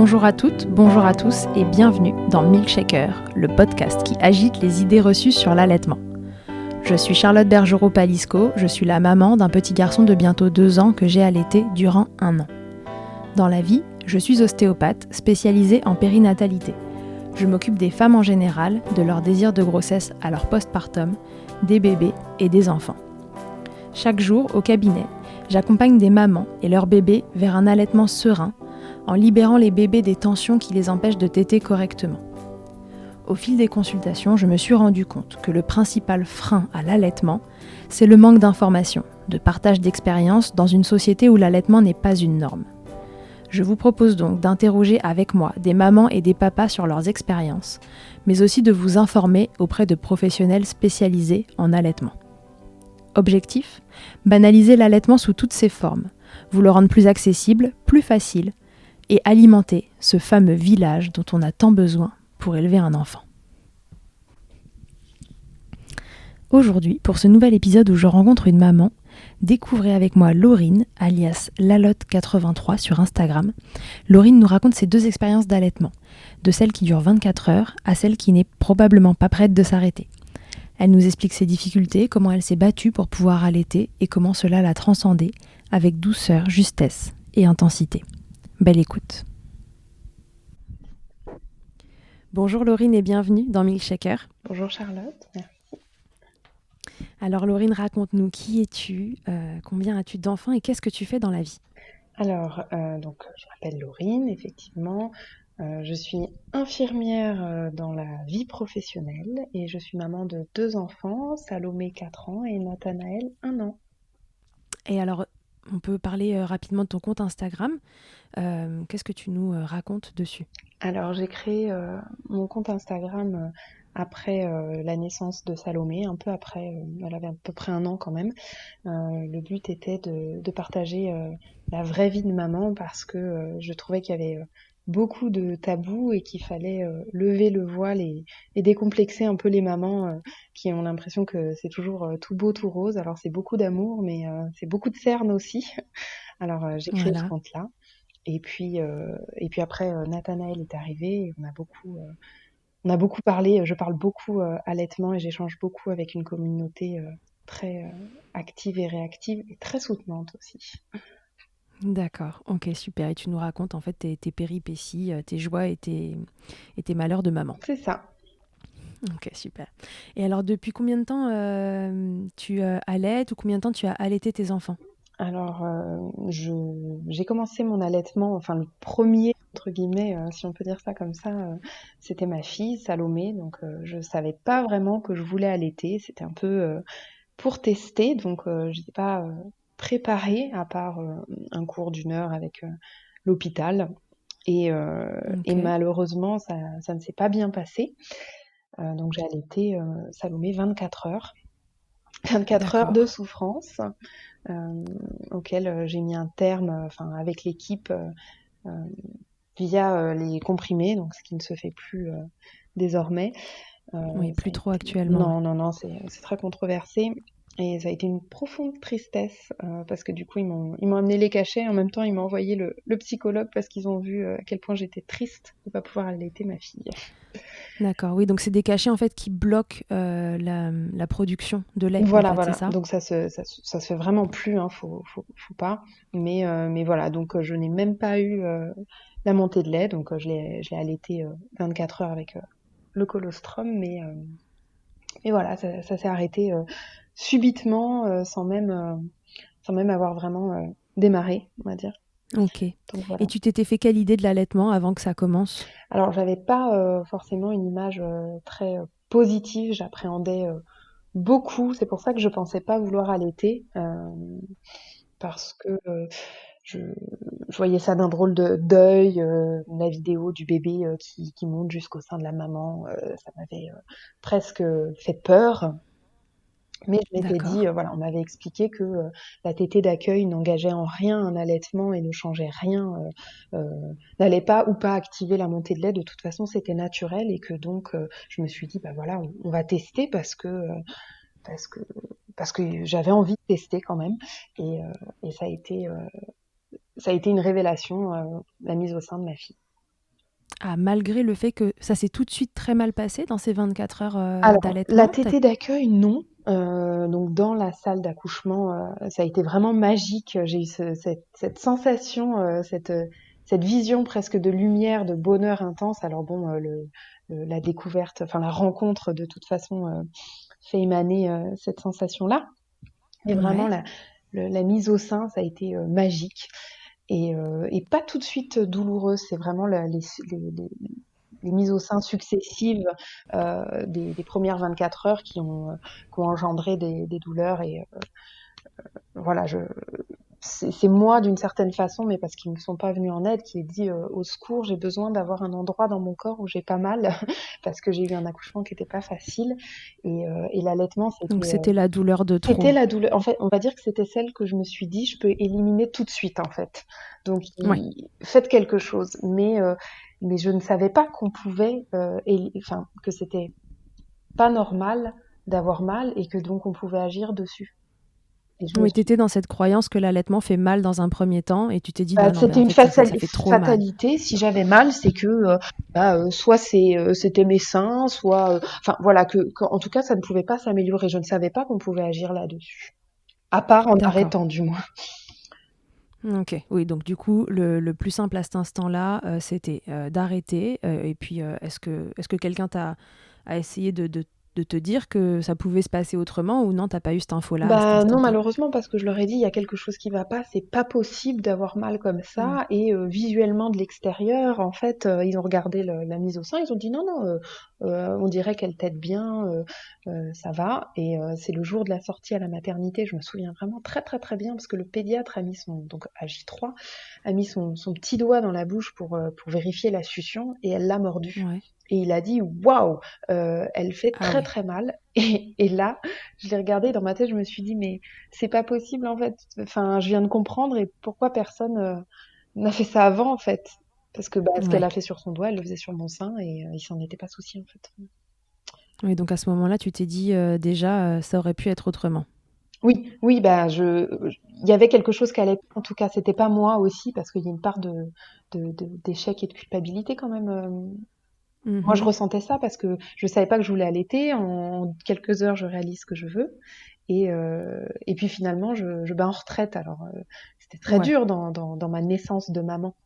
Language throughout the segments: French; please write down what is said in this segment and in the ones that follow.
Bonjour à toutes, bonjour à tous et bienvenue dans Milkshaker, le podcast qui agite les idées reçues sur l'allaitement. Je suis Charlotte Bergerot-Palisco, je suis la maman d'un petit garçon de bientôt 2 ans que j'ai allaité durant 1 an. Dans la vie, je suis ostéopathe spécialisée en périnatalité. Je m'occupe des femmes en général, de leur désir de grossesse à leur postpartum, des bébés et des enfants. Chaque jour, au cabinet, j'accompagne des mamans et leurs bébés vers un allaitement serein, en libérant les bébés des tensions qui les empêchent de téter correctement. Au fil des consultations, je me suis rendu compte que le principal frein à l'allaitement, c'est le manque d'informations, de partage d'expériences dans une société où l'allaitement n'est pas une norme. Je vous propose donc d'interroger avec moi des mamans et des papas sur leurs expériences, mais aussi de vous informer auprès de professionnels spécialisés en allaitement. Objectif : banaliser l'allaitement sous toutes ses formes, vous le rendre plus accessible, plus facile, et alimenter ce fameux village dont on a tant besoin pour élever un enfant. Aujourd'hui, pour ce nouvel épisode où je rencontre une maman, découvrez avec moi Laurine, alias Lalotte83 sur Instagram. Laurine nous raconte ses 2 expériences d'allaitement, de celle qui dure 24 heures à celle qui n'est probablement pas prête de s'arrêter. Elle nous explique ses difficultés, comment elle s'est battue pour pouvoir allaiter et comment cela l'a transcendée avec douceur, justesse et intensité. Belle écoute. Bonjour Laurine et bienvenue dans Milkshaker. Bonjour Charlotte, merci. Alors Laurine, raconte-nous qui es-tu, combien as-tu d'enfants et qu'est-ce que tu fais dans la vie ? Alors, je m'appelle Laurine, effectivement. Je suis infirmière dans la vie professionnelle et je suis maman de 2 enfants, Salomé 4 ans et Nathanaël 1 an. Et alors, on peut parler rapidement de ton compte Instagram. Qu'est-ce que tu nous racontes dessus ? Alors, j'ai créé mon compte Instagram après la naissance de Salomé, un peu après, elle avait à peu près 1 an quand même. Le but était de partager la vraie vie de maman parce que je trouvais qu'il y avait beaucoup de tabous et qu'il fallait lever le voile et décomplexer un peu les mamans qui ont l'impression que c'est toujours tout beau, tout rose. Alors c'est beaucoup d'amour, mais c'est beaucoup de cernes aussi. Alors j'ai créé ce Voilà. compte-là. Et puis après, Nathanaël est arrivé et on a beaucoup parlé. Je parle beaucoup allaitement et j'échange beaucoup avec une communauté très active et réactive et très soutenante aussi. D'accord, ok, super. Et tu nous racontes en fait tes péripéties, tes joies et tes malheurs de maman. C'est ça. Ok, super. Et alors, depuis combien de temps tu allaites ou combien de temps tu as allaité tes enfants ? Alors, j'ai commencé mon allaitement, enfin le premier entre guillemets, si on peut dire ça comme ça, c'était ma fille Salomé. Donc, je savais pas vraiment que je voulais allaiter. C'était un peu pour tester, donc j'étais pas préparée à part un cours d'1 heure avec l'hôpital. Et Ok, malheureusement, ça ne s'est pas bien passé. Donc j'ai allaité Salomé 24 heures. 24 heures de d'accord. souffrance auquel j'ai mis un terme, enfin avec l'équipe euh, via les comprimés, donc ce qui ne se fait plus désormais. Oui, Ça a plus trop été... actuellement. Ouais. Non, non, non, c'est très controversé. Et ça a été une profonde tristesse parce que du coup ils m'ont amené les cachets. En même temps ils m'ont envoyé le psychologue parce qu'ils ont vu à quel point j'étais triste de pas pouvoir allaiter ma fille. D'accord, oui, donc c'est des cachets en fait qui bloquent la production de lait, en Voilà, fait, c'est voilà. ça ? Donc ça se fait vraiment plus, hein, faut pas. Mais voilà, donc je n'ai même pas eu la montée de lait, donc je l'ai allaité 24 heures avec le colostrum, mais voilà, ça s'est arrêté subitement, sans même avoir vraiment démarré, on va dire. Ok. Donc Et voilà. tu t'étais fait quelle idée de l'allaitement avant que ça commence ? Alors j'avais pas forcément une image très positive, j'appréhendais beaucoup. C'est pour ça que je pensais pas vouloir allaiter. Parce que je, je voyais ça d'un drôle d'œil, la vidéo du bébé qui monte jusqu'au sein de la maman, ça m'avait presque fait peur. Mais je m'étais dit, D'accord. voilà, on m'avait expliqué que la tétée d'accueil n'engageait en rien un allaitement et ne changeait rien, n'allait pas ou pas activer la montée de lait. De toute façon, c'était naturel et que donc je me suis dit, bah voilà, on va tester parce que parce que j'avais envie de tester quand même et ça a été une révélation, la mise au sein de ma fille. Ah, malgré le fait que ça s'est tout de suite très mal passé dans ces 24 heures Alors, la d'allaitement, tétée d'accueil, non. Donc dans la salle d'accouchement, ça a été vraiment magique. J'ai eu cette sensation, cette vision presque de lumière, de bonheur intense. Alors bon, la découverte, enfin la rencontre de toute façon fait émaner cette sensation-là. Mais vraiment, ouais. la mise au sein, ça a été magique. Et pas tout de suite douloureuse. C'est vraiment les mises au sein successives des premières 24 heures qui ont engendré des douleurs. Et voilà, c'est moi d'une certaine façon, mais parce qu'ils ne me sont pas venus en aide, qui ai dit au secours, j'ai besoin d'avoir un endroit dans mon corps où j'ai pas mal, parce que j'ai eu un accouchement qui n'était pas facile. Et l'allaitement, Donc c'était la douleur de trop. c'était la douleur. En fait, on va dire que c'était celle que je me suis dit, je peux éliminer tout de suite, en fait. Donc, Ouais. faites quelque chose. Mais je ne savais pas qu'on pouvait, enfin, que c'était pas normal d'avoir mal et que donc on pouvait agir dessus. Et je me Oui, tu suis, étais dans cette croyance que l'allaitement fait mal dans un premier temps et tu t'es dit: «Bah non, mais c'était en une fait ça fait trop mal». fatalité. Si j'avais mal, c'est que soit c'était mes seins, soit, enfin voilà, en tout cas, ça ne pouvait pas s'améliorer. Je ne savais pas qu'on pouvait agir là-dessus, à part en D'accord. arrêtant du moins. OK. Oui, donc du coup, le plus simple à cet instant-là, c'était, d'arrêter, et puis, est-ce que quelqu'un a essayé de te dire que ça pouvait se passer autrement ou non, tu pas eu cette info-là à cet Bah non, instant T? malheureusement, parce que je leur ai dit, il y a quelque chose qui va pas, c'est pas possible d'avoir mal comme Mmh. ça. Et visuellement de l'extérieur, en fait, ils ont regardé la mise au sein, ils ont dit non, non, on dirait qu'elle tète bien, ça va. Et c'est le jour de la sortie à la maternité, je me souviens vraiment très très très bien, parce que le pédiatre a mis donc à J3, a mis son petit doigt dans la bouche pour vérifier la succion, et elle l'a mordu. Ouais. Et il a dit waouh, elle fait Ah très oui. très mal. Et là, je l'ai regardé dans ma tête, je me suis dit, mais c'est pas possible en fait. Enfin, je viens de comprendre et pourquoi personne n'a fait ça avant en fait. Parce que ce qu'elle Ouais. a fait sur son doigt, elle le faisait sur mon sein et il s'en était pas souci en fait. Oui, donc à ce moment-là, tu t'es dit, déjà, ça aurait pu être autrement. Oui, oui, il y avait quelque chose qui allait. En tout cas, c'était pas moi aussi parce qu'il y a une part d'échec et de culpabilité quand même. Moi, je Mmh. ressentais ça parce que je savais pas que je voulais allaiter. En quelques heures, je réalise ce que je veux. Et puis finalement, je bats en retraite. Alors, c'était très Ouais. dur dans ma naissance de maman.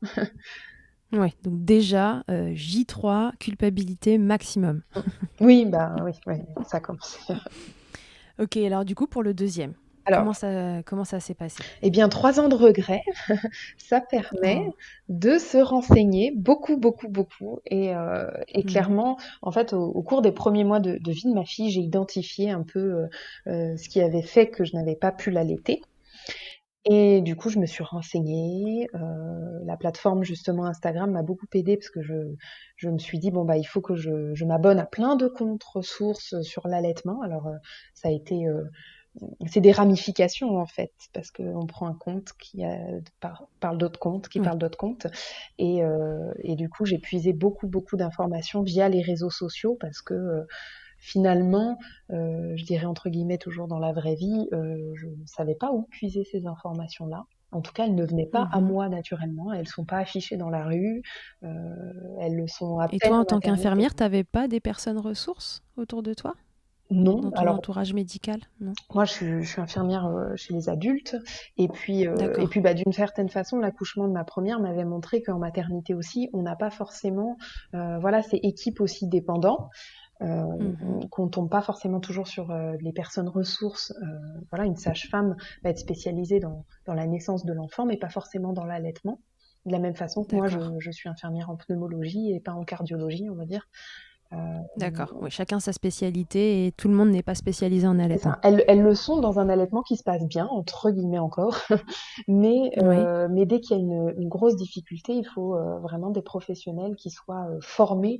Ouais, donc déjà, J3, culpabilité maximum. Oui, oui, ouais, ça a commencé. OK, alors du coup, pour le deuxième, Alors, comment ça s'est passé? eh bien, 3 ans de regret, ça permet Oh. de se renseigner beaucoup, beaucoup, beaucoup. Et Mmh. clairement, en fait, au cours des premiers mois de vie de ma fille, j'ai identifié un peu ce qui avait fait que je n'avais pas pu l'allaiter. Et du coup, je me suis renseignée. La plateforme justement Instagram m'a beaucoup aidée parce que je me suis dit bon bah il faut que je m'abonne à plein de comptes ressources sur l'allaitement. Alors ça a été c'est des ramifications en fait parce qu'on prend un compte qui parle d'autres comptes qui Ouais. parle d'autres comptes. Et du coup j'ai puisé beaucoup beaucoup d'informations via les réseaux sociaux parce que finalement, je dirais entre guillemets toujours dans la vraie vie, je ne savais pas où puiser ces informations-là. En tout cas, elles ne venaient pas à Mmh. moi naturellement, elles ne sont pas affichées dans la rue, elles le sont à Et peine toi, en en tant maternité. qu'infirmière, t'avais pas des personnes ressources autour de toi? Non, Dans ton alors entourage médical? Non? moi je suis infirmière chez les adultes et D'accord. puis d'une certaine façon l'accouchement de ma première m'avait montré qu'en maternité aussi on n'a pas forcément voilà c'est équipe aussi dépendant. Mmh. Qu'on tombe pas forcément toujours sur les personnes ressources. Voilà, une sage-femme va être spécialisée dans la naissance de l'enfant, mais pas forcément dans l'allaitement. De la même façon que moi, D'accord. je suis infirmière en pneumologie et pas en cardiologie, on va dire. Euh, D'accord. Oui, chacun sa spécialité et tout le monde n'est pas spécialisé en c'est allaitement. ça. Elles le sont dans un allaitement qui se passe bien, entre guillemets encore, Oui. mais dès qu'il y a une grosse difficulté, il faut vraiment des professionnels qui soient formés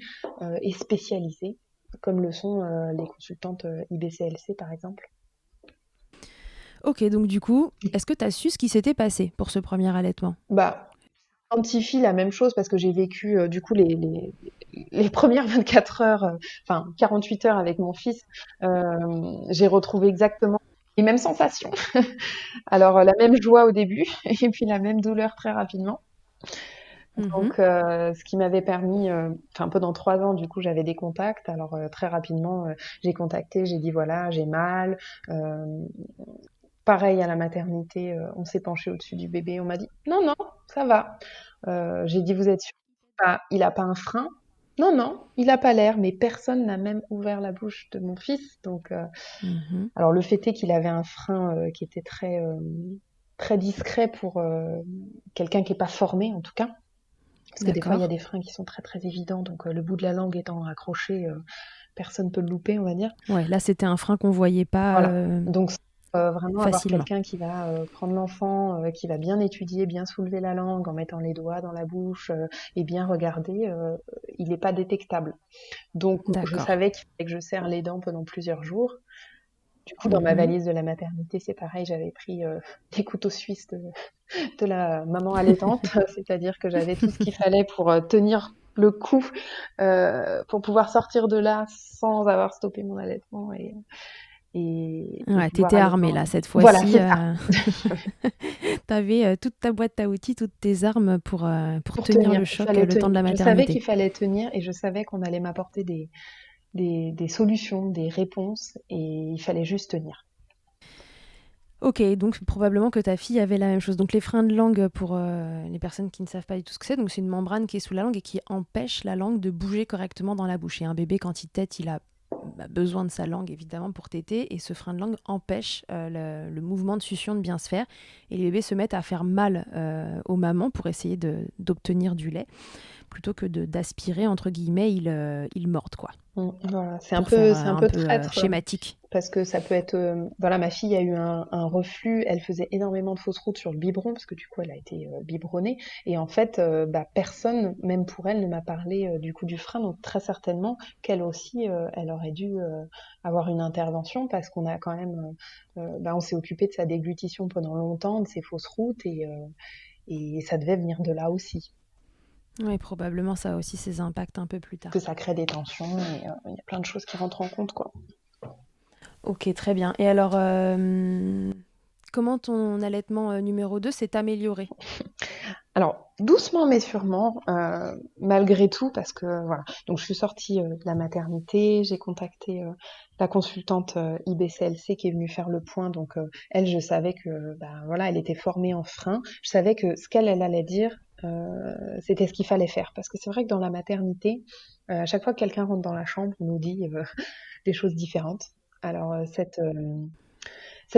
et spécialisés, comme le sont les consultantes IBCLC par exemple. OK, donc du coup, est-ce que tu as su ce qui s'était passé pour ce premier allaitement? Bah, quantifie la même chose parce que j'ai vécu du coup les premières 24 heures, enfin 48 heures avec mon fils, j'ai retrouvé exactement les mêmes sensations. Alors la même joie au début et puis la même douleur très rapidement. Mhm. Donc, ce qui m'avait permis, enfin pendant 3 ans, du coup, j'avais des contacts. Alors très rapidement, j'ai contacté, j'ai dit voilà, j'ai mal. Euh, Pareil à la maternité, on s'est penché au-dessus du bébé, on m'a dit non, non, ça va. J'ai dit vous êtes sûr il a pas un frein? Non, non, il a pas l'air, mais personne n'a même ouvert la bouche de mon fils. Donc, Mhm. alors le fait est qu'il avait un frein qui était très discret pour quelqu'un qui est pas formé en tout cas. Parce que des fois, il y a D'accord. des freins qui sont très très évidents, donc le bout de la langue étant accroché, personne peut le louper, on va dire. Ouais, là, c'était un frein qu'on voyait pas Voilà. Donc, vraiment avoir facilement. quelqu'un qui va prendre l'enfant, qui va bien étudier, bien soulever la langue en mettant les doigts dans la bouche et bien regarder, il n'est pas détectable. Donc, je D'accord. savais qu'il fallait que je serre les dents pendant plusieurs jours. Du coup, dans ma Mhm. valise de la maternité, c'est pareil, j'avais pris des couteaux suisses de la maman allaitante, c'est-à-dire que j'avais tout ce qu'il fallait pour tenir le coup, pour pouvoir sortir de là sans avoir stoppé mon allaitement et Ouais, pouvoir t'étais allaiter armée en là, ligne. cette Voilà, fois-ci. c'est ça. T'avais toute ta boîte à outils, toutes tes armes pour Pour tenir tenir, le il choc fallait le temps de tenir. la Je savais maternité. qu'il fallait tenir et je savais qu'on allait m'apporter des solutions, des réponses et il fallait juste tenir. Ok, donc probablement que ta fille avait la même chose. Donc les freins de langue, pour les personnes qui ne savent pas du tout ce que c'est, donc c'est une membrane qui est sous la langue et qui empêche la langue de bouger correctement dans la bouche. Et un bébé, quand il tète, il a besoin de sa langue évidemment pour téter, et ce frein de langue empêche le mouvement de succion de bien se faire. Et les bébés se mettent à faire mal aux mamans pour essayer d'obtenir du lait, plutôt que d'aspirer, entre guillemets, ils mordent, quoi, Voilà, pour faire c'est un un peu peu traître. schématique. Parce que ça peut être, voilà, ma fille a eu un reflux, elle faisait énormément de fausses routes sur le biberon, parce que du coup elle a été biberonnée, et en fait, bah, personne, même pour elle, ne m'a parlé du coup du frein, donc très certainement qu'elle aussi, elle aurait dû avoir une intervention, parce qu'on a quand même, bah, on s'est occupé de sa déglutition pendant longtemps, de ses fausses routes, et ça devait venir de là aussi, Oui, probablement ça a aussi ses impacts un peu plus que tard. ça crée des tensions, et il y a plein de choses qui rentrent en compte, quoi. Ok, très bien. Et alors, comment ton allaitement numéro 2 s'est amélioré? Alors, doucement mais sûrement, malgré tout, parce que voilà. Donc, je suis sortie de la maternité, j'ai contacté la consultante IBCLC qui est venue faire le point. Donc, elle, je savais que, bah, voilà, elle était formée en frein. Je savais que ce elle allait dire, c'était ce qu'il fallait faire. Parce que c'est vrai que dans la maternité, à chaque fois que quelqu'un rentre dans la chambre, on nous dit des choses différentes. Alors, cette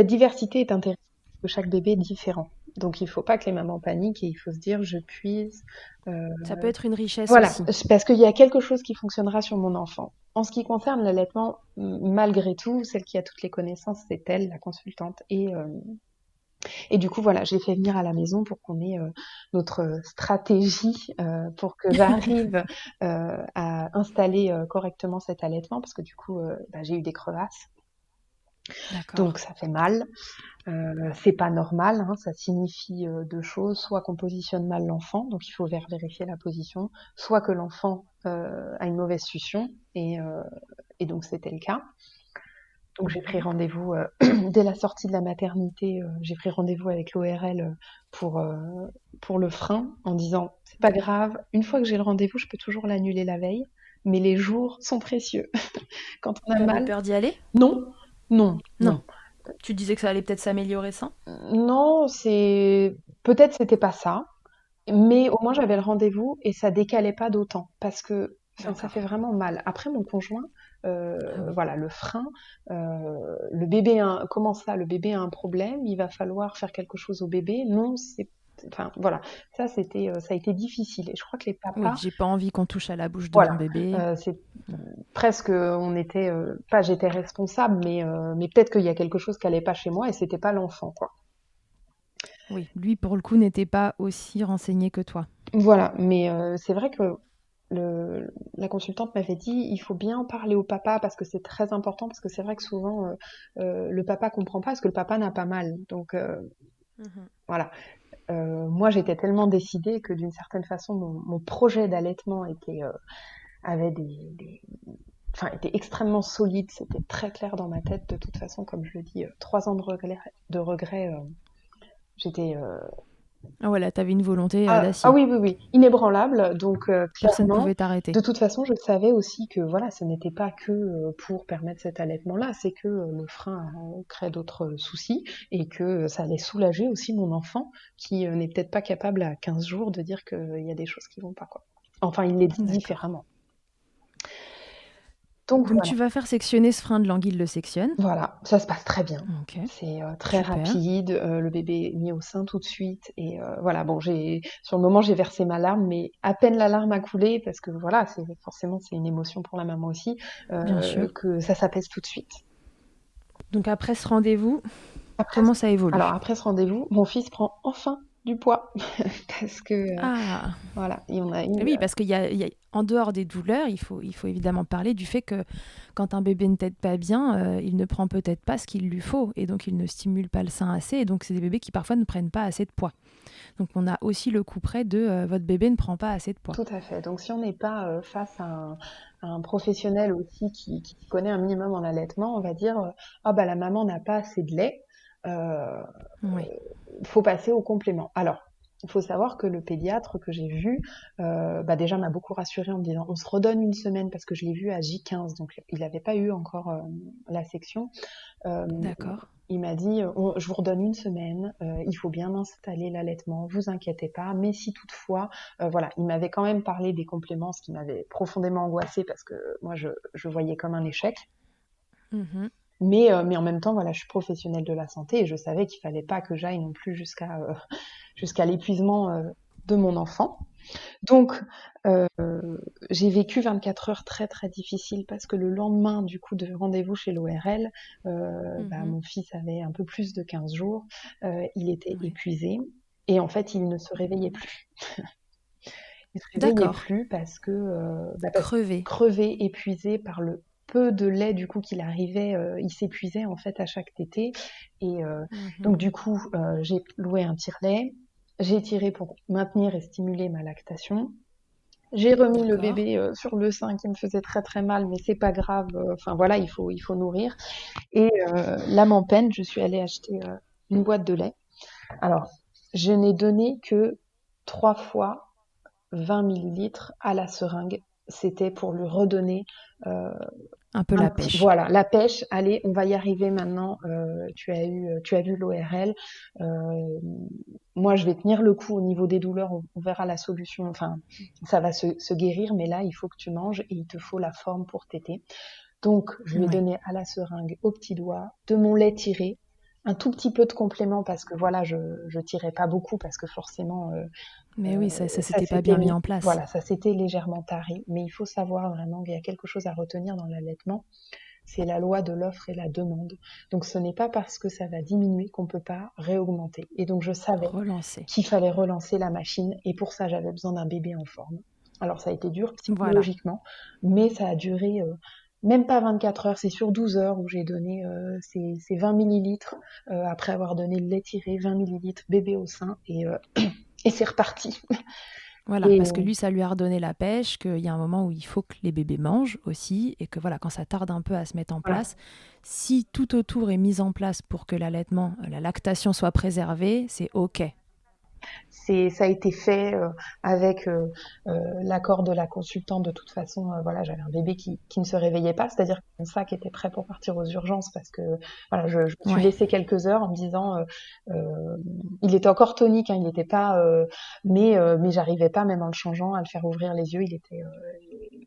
diversité est intéressante parce que chaque bébé est différent. Donc il ne faut pas que les mamans paniquent et il faut se dire je puise. euh, Ça peut être une richesse voilà, aussi. parce qu'il y a quelque chose qui fonctionnera sur mon enfant. En ce qui concerne l'allaitement, malgré tout, celle qui a toutes les connaissances, c'est elle, la consultante. Et du coup, voilà, je l'ai fait venir à la maison pour qu'on ait notre stratégie pour que j'arrive à installer correctement cet allaitement, parce que du coup, bah, j'ai eu des crevasses. D'accord. Donc ça fait mal. C'est pas normal, hein, ça signifie deux choses, soit qu'on positionne mal l'enfant, donc il faut vérifier la position, soit que l'enfant a une mauvaise succion, et donc c'était le cas. Donc j'ai pris Mhm. rendez-vous dès la sortie de la maternité, j'ai pris rendez-vous avec l'ORL pour, euh, pour le frein, en disant c'est pas grave, une fois que j'ai le rendez-vous, je peux toujours l'annuler la veille, mais les jours sont précieux. Quand on a T'avais mal, peur d'y aller? non, non, Non. non. Tu disais que ça allait peut-être s'améliorer sans? Non, peut-être c'était pas ça, mais au moins j'avais le rendez-vous et ça décalait pas d'autant parce que enfin, ça fait D'accord. vraiment mal. Après mon conjoint, Ah oui. voilà, le frein, le bébé comment ça, le bébé a un problème, il va falloir faire quelque chose au bébé. Non, enfin voilà, ça a été difficile et je crois que les Oui, papas, j'ai pas envie qu'on touche à la bouche de mon voilà, bébé. c'est presque, on était, pas j'étais responsable, mais peut-être qu'il y a quelque chose qui allait pas chez moi et c'était pas l'enfant, quoi. Oui, lui pour le coup n'était pas aussi renseigné que toi. Voilà, mais c'est vrai que la consultante m'avait dit il faut bien en parler au papa parce que c'est très important parce que c'est vrai que souvent le papa comprend pas parce que le papa n'a pas mal. Donc Mhm. voilà. Moi j'étais tellement décidée que d'une certaine façon mon projet d'allaitement avait enfin était extrêmement solide. C'était très clair dans ma tête de toute façon comme je le dis 3 ans de regret. J'étais Ah voilà, t'avais une volonté Ah d'acier. oui, oui, oui, inébranlable. Donc Personne clairement, pouvait t'arrêter. de toute façon, je savais aussi que voilà, ce n'était pas que pour permettre cet allaitement-là, c'est que le frein crée d'autres soucis et que ça allait soulager aussi mon enfant qui n'est peut-être pas capable à 15 jours de dire qu'il y a des choses qui vont pas, quoi. Enfin, il les dit D'accord. différemment. Donc Donc voilà. tu vas faire sectionner ce frein de langue, il le sectionne. Voilà, ça se passe très bien. Ok, C'est très super. rapide, le bébé est mis au sein tout de suite et voilà, bon, sur le moment, j'ai versé ma larme, mais à peine la larme a coulé parce que voilà, c'est une émotion pour la maman aussi, Bien sûr. que ça s'apaise tout de suite. Donc après ce rendez-vous, Après comment ça évolue? après ce rendez-vous, mon fils prend enfin du poids parce que, Ah, voilà, et on a eu, oui, parce en dehors des douleurs, il faut évidemment parler du fait que quand un bébé ne tète pas bien, il ne prend peut-être pas ce qu'il lui faut et donc il ne stimule pas le sein assez et donc c'est des bébés qui parfois ne prennent pas assez de poids. Donc on a aussi le coup près de votre bébé ne prend pas assez de poids. tout à fait. Donc si on n'est pas face à un professionnel aussi qui connaît un minimum en allaitement, on va dire ah bah la maman n'a pas assez de lait, euh, Oui. faut passer au complément. Alors il faut savoir que le pédiatre que j'ai vu, bah déjà m'a beaucoup rassurée en me disant on se redonne une semaine parce que je l'ai vu à J15, donc il n'avait pas eu encore la section. Euh, D'accord. il m'a dit, je vous redonne une semaine, il faut bien installer l'allaitement, vous inquiétez pas, mais si toutefois, voilà, il m'avait quand même parlé des compléments, ce qui m'avait profondément angoissée parce que moi je voyais comme un échec. Mhm. Mais en même temps, voilà, je suis professionnelle de la santé et je savais qu'il fallait pas que j'aille non plus jusqu'à l'épuisement de mon enfant. Donc, euh, j'ai vécu 24 heures très très difficiles parce que le lendemain du coup de rendez-vous chez l'ORL, bah, Mhm. mon fils avait un peu plus de 15 jours, il était Ouais. épuisé et en fait il ne se réveillait Mhm. plus. Il se réveillait D'accord. plus parce que Crevé. crevé, épuisé par le peu de lait du coup qu'il arrivait, il s'épuisait en fait à chaque tétée et Mhm. donc du coup j'ai loué un tire-lait, j'ai tiré pour maintenir et stimuler ma lactation. J'ai remis le D'accord. bébé sur le sein qui me faisait très très mal, mais c'est pas grave. Enfin voilà, il faut nourrir. Et l'âme en peine, je suis allée acheter une boîte de lait. Alors, je n'ai donné que 3 fois 20 millilitres à la seringue. C'était pour lui redonner euh, Un peu la pêche. voilà, la pêche, allez, on va y arriver maintenant. Tu as vu l'ORL. Euh, moi, je vais tenir le coup au niveau des douleurs. On verra la solution. Enfin, ça va se guérir, mais là, il faut que tu manges et il te faut la forme pour téter. Donc, je lui ai Oui. donné à la seringue, au petit doigt, de mon lait tiré, un tout petit peu de complément parce que voilà, je tirais pas beaucoup parce que forcément, Mais oui, ça ça s'était pas s'était bien mis en place. voilà, ça s'était légèrement tari. Mais il faut savoir vraiment qu'il y a quelque chose à retenir dans l'allaitement, c'est la loi de l'offre et la demande. Donc ce n'est pas parce que ça va diminuer qu'on peut pas réaugmenter. Et donc je savais Relancer. qu'il fallait relancer la machine et pour ça j'avais besoin d'un bébé en forme. Alors ça a été dur Voilà. psychologiquement, mais ça a duré même pas 24 heures, c'est sur 12 heures où j'ai donné ces 20 millilitres après avoir donné le lait tiré, 20 millilitres bébé au sein et c'est reparti. Voilà, Et parce que lui, ça lui a redonné la pêche, qu'il y a un moment où il faut que les bébés mangent aussi, et que voilà, quand ça tarde un peu à se mettre en voilà. place, si tout autour est mis en place pour que l'allaitement, la lactation soit préservée, c'est OK. Ça a été fait avec l'accord de la consultante. De toute façon, voilà, j'avais un bébé qui ne se réveillait pas, c'est-à-dire que mon sac était prêt pour partir aux urgences parce que voilà, je me suis Ouais. laissé quelques heures en me disant, il était encore tonique, hein, il n'était pas, mais j'arrivais pas même en le changeant à le faire ouvrir les yeux, il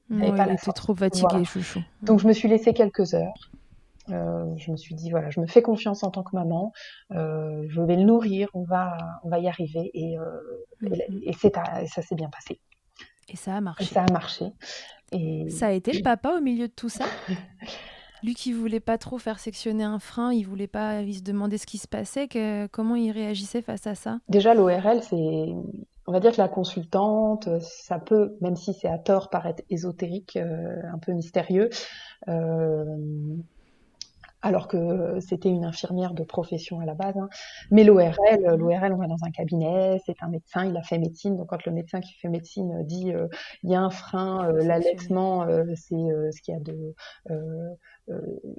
n'avait Ouais, pas il la était force. trop Voilà. fatigué, chouchou. Donc je me suis laissé quelques heures. Je me suis dit voilà, je me fais confiance en tant que maman, je vais le nourrir, on va y arriver Mhm. et ça s'est bien passé. Et ça a Et marché. ça a marché. Et Ça a été le papa au milieu de tout ça. Lui qui voulait pas trop faire sectionner un frein, il voulait pas, il se demandait ce qui se passait, comment il réagissait face à ça. déjà l'ORL, on va dire que la consultante, ça peut, même si c'est à tort, paraître ésotérique, un peu mystérieux. Euh, alors que c'était une infirmière de profession à la base. Hein. Mais Mhm. l'ORL, on va dans un cabinet, c'est un médecin, il a fait médecine. Donc quand le médecin qui fait médecine dit il y a un frein, Il faut sectionner. l'allaitement, c'est ce qu'il y a euh,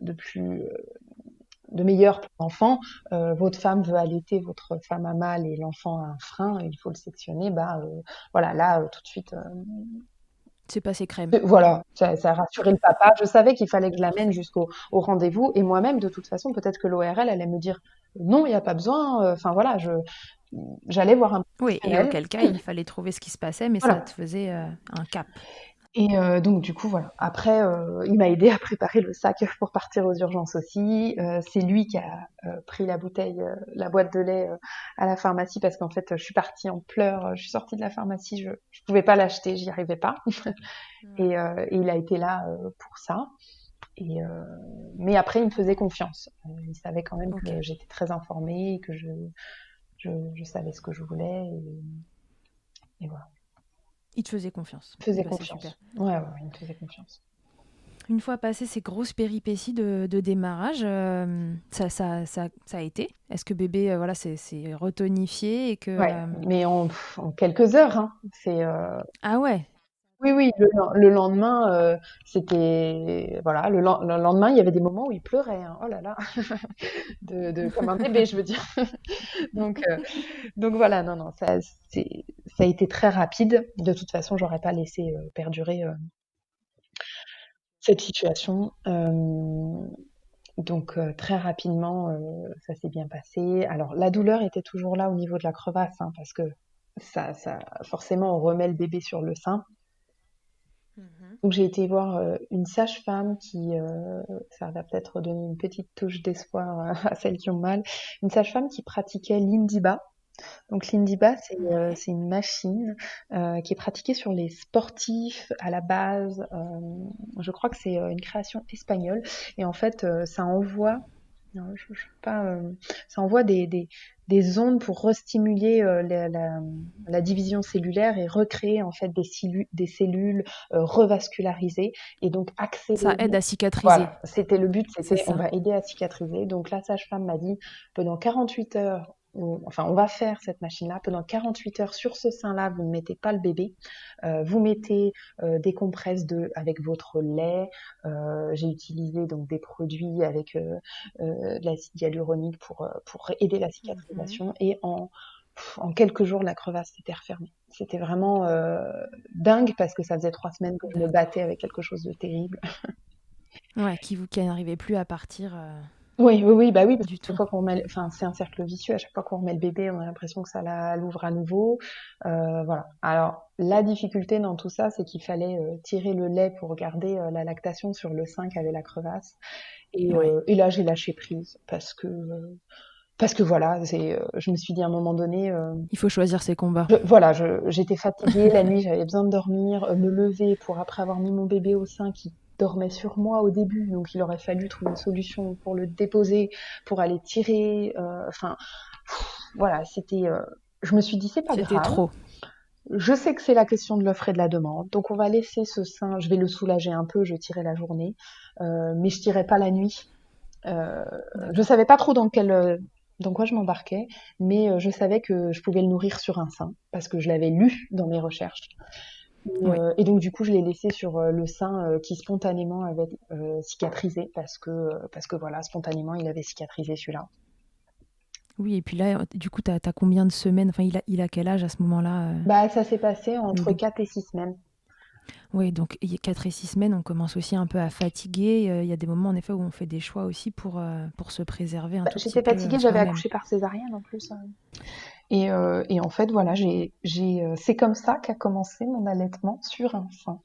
de plus de meilleur pour l'enfant. Votre femme veut allaiter, votre femme a mal et l'enfant a un frein, il faut le sectionner. Voilà, là, tout de suite, C'est passé crème. voilà, ça a rassuré le papa. Je savais qu'il fallait que je l'amène jusqu'au au rendez-vous. Et moi-même, de toute façon, peut-être que l'ORL allait me dire non, il n'y a pas besoin. Enfin voilà, j'allais voir un Oui, et professionnel. auquel cas, il fallait trouver ce qui se passait, mais ça te Voilà. faisait un cap. Et donc du coup voilà. Après, il m'a aidé à préparer le sac pour partir aux urgences aussi. C'est lui qui a pris la bouteille, la boîte de lait à la pharmacie parce qu'en fait, je suis partie en pleurs. Je suis sortie de la pharmacie, je pouvais pas l'acheter, j'y arrivais pas. Ouais. Et il a été là pour ça. Et mais après, il me faisait confiance. Il savait quand même Ok. que j'étais très informée, et que je savais ce que je voulais. Et voilà. Il te faisait confiance. Il me Eh faisait ben, c'est super. confiance. Ouais, ouais, il me faisait confiance. Une fois passé ces grosses péripéties de démarrage, ça a été. Est-ce que bébé, voilà, c'est retonifié et que... Ouais, mais en quelques heures, hein. Ah ouais, Oui, oui, le lendemain, c'était voilà, le lendemain, il y avait des moments où il pleurait, hein. Oh là là, comme un bébé, je veux dire. Donc, euh, donc voilà, non, non, ça a été très rapide. De toute façon, j'aurais pas laissé perdurer cette situation. Donc très rapidement, ça s'est bien passé. Alors la douleur était toujours là au niveau de la crevasse, hein, parce que forcément, on remet le bébé sur le sein. Mhm. Donc j'ai été voir une sage-femme ça va peut-être donner une petite touche d'espoir à celles qui ont mal, une sage-femme qui pratiquait l'Indiba. Donc l'Indiba, Ouais. c'est une machine qui est pratiquée sur les sportifs à la base. Je crois que c'est une création espagnole. Et en fait, ça envoie non, je sais pas, ça envoie des ondes pour restimuler la division cellulaire et recréer en fait des cellules revascularisées et donc Ça aide accélérer. à cicatriser, Voilà, c'était le but, c'est c'était on ça. va aider à cicatriser. Donc la sage-femme m'a dit pendant 48 heures, enfin on va faire cette machine-là, pendant 48 heures sur ce sein-là, vous ne mettez pas le bébé, vous mettez des compresses avec votre lait. J'ai utilisé donc des produits avec de l'acide hyaluronique pour aider la Mhm. cicatrisation. Et en quelques jours, la crevasse s'était refermée. C'était vraiment dingue parce que ça faisait 3 semaines que je me battais D'accord. avec quelque chose de terrible. Ouais, qui n'arrivait plus à partir Oui, oui, oui, bah oui, parce du que chaque tout. fois qu'on remet, enfin, c'est un cercle vicieux. À chaque fois qu'on remet le bébé, on a l'impression que l'ouvre à nouveau. Voilà. Alors, la difficulté dans tout ça, c'est qu'il fallait tirer le lait pour garder la lactation sur le sein qu'avait la crevasse. Ouais. Et là, j'ai lâché prise parce que voilà, je me suis dit à un moment donné, Il faut choisir ses combats. voilà, j'étais fatiguée la nuit, j'avais besoin de dormir, me lever pour après avoir mis mon bébé au sein qui dormait sur moi au début, donc il aurait fallu trouver une solution pour le déposer, pour aller tirer, enfin voilà, je me suis dit c'est pas C'était grave. trop. Je sais que c'est la question de l'offre et de la demande, donc on va laisser ce sein, je vais le soulager un peu, je tirais la journée, mais je tirais pas la nuit. Euh, je D'accord. savais pas trop dans quoi je m'embarquais, mais je savais que je pouvais le nourrir sur un sein parce que je l'avais lu dans mes recherches. Oui. Et donc du coup, je l'ai laissé sur le sein qui spontanément avait cicatrisé parce que voilà, spontanément, il avait cicatrisé celui-là. Oui, et puis là, du coup, t'as combien de semaines? Enfin, il a quel âge à ce moment-là, Bah, ça s'est passé le entre bébé? 4 et 6 semaines. Oui, donc 4 et 6 semaines, on commence aussi un peu à fatiguer. Il y a des moments, en effet, où on fait des choix aussi pour se préserver un Bah, tout petit j'étais peu fatiguée, j'avais soi-même. accouché par césarienne en plus. Et en fait, voilà, c'est comme ça qu'a commencé mon allaitement sur un sein.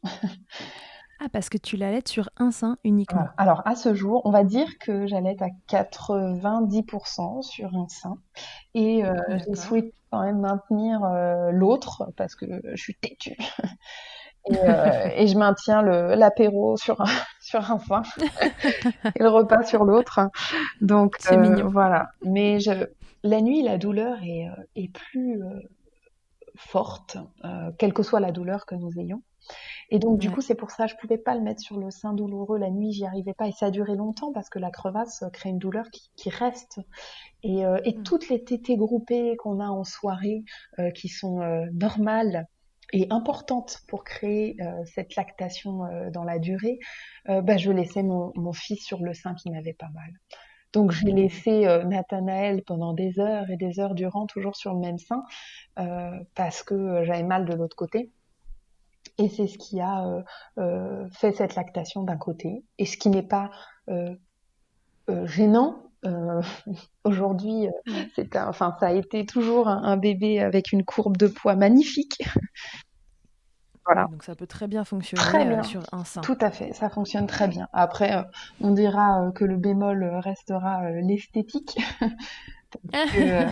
Ah, parce que tu l'allaites sur un sein uniquement. Voilà. Alors, à ce jour, on va dire que j'allaite à 90% sur un sein. Et j'ai D'accord. souhaité quand même maintenir l'autre parce que je suis têtue. Et je maintiens l'apéro sur un, sur un sein et le repas sur l'autre. Donc C'est mignon. voilà. La nuit, la douleur est plus forte, quelle que soit la douleur que nous ayons. Et donc, du Ouais. coup, c'est pour ça, je pouvais pas le mettre sur le sein douloureux la nuit, j'y arrivais pas. Et ça a duré longtemps parce que la crevasse crée une douleur qui reste. Et Mm. toutes les tétées groupées qu'on a en soirée, qui sont normales et importantes pour créer cette lactation dans la durée, bah, je laissais mon fils sur le sein qui m'avait pas mal. Donc j'ai laissé Nathanaël pendant des heures et des heures durant, toujours sur le même sein, parce que j'avais mal de l'autre côté. Et c'est ce qui a fait cette lactation d'un côté, et ce qui n'est pas euh, gênant. Aujourd'hui, Ouais. enfin, ça a été toujours un bébé avec une courbe de poids magnifique. Voilà, Oui, donc ça peut très bien fonctionner très bien. sur un sein. Tout à fait, ça fonctionne très bien. Après, on dira que le bémol restera l'esthétique, que j'ai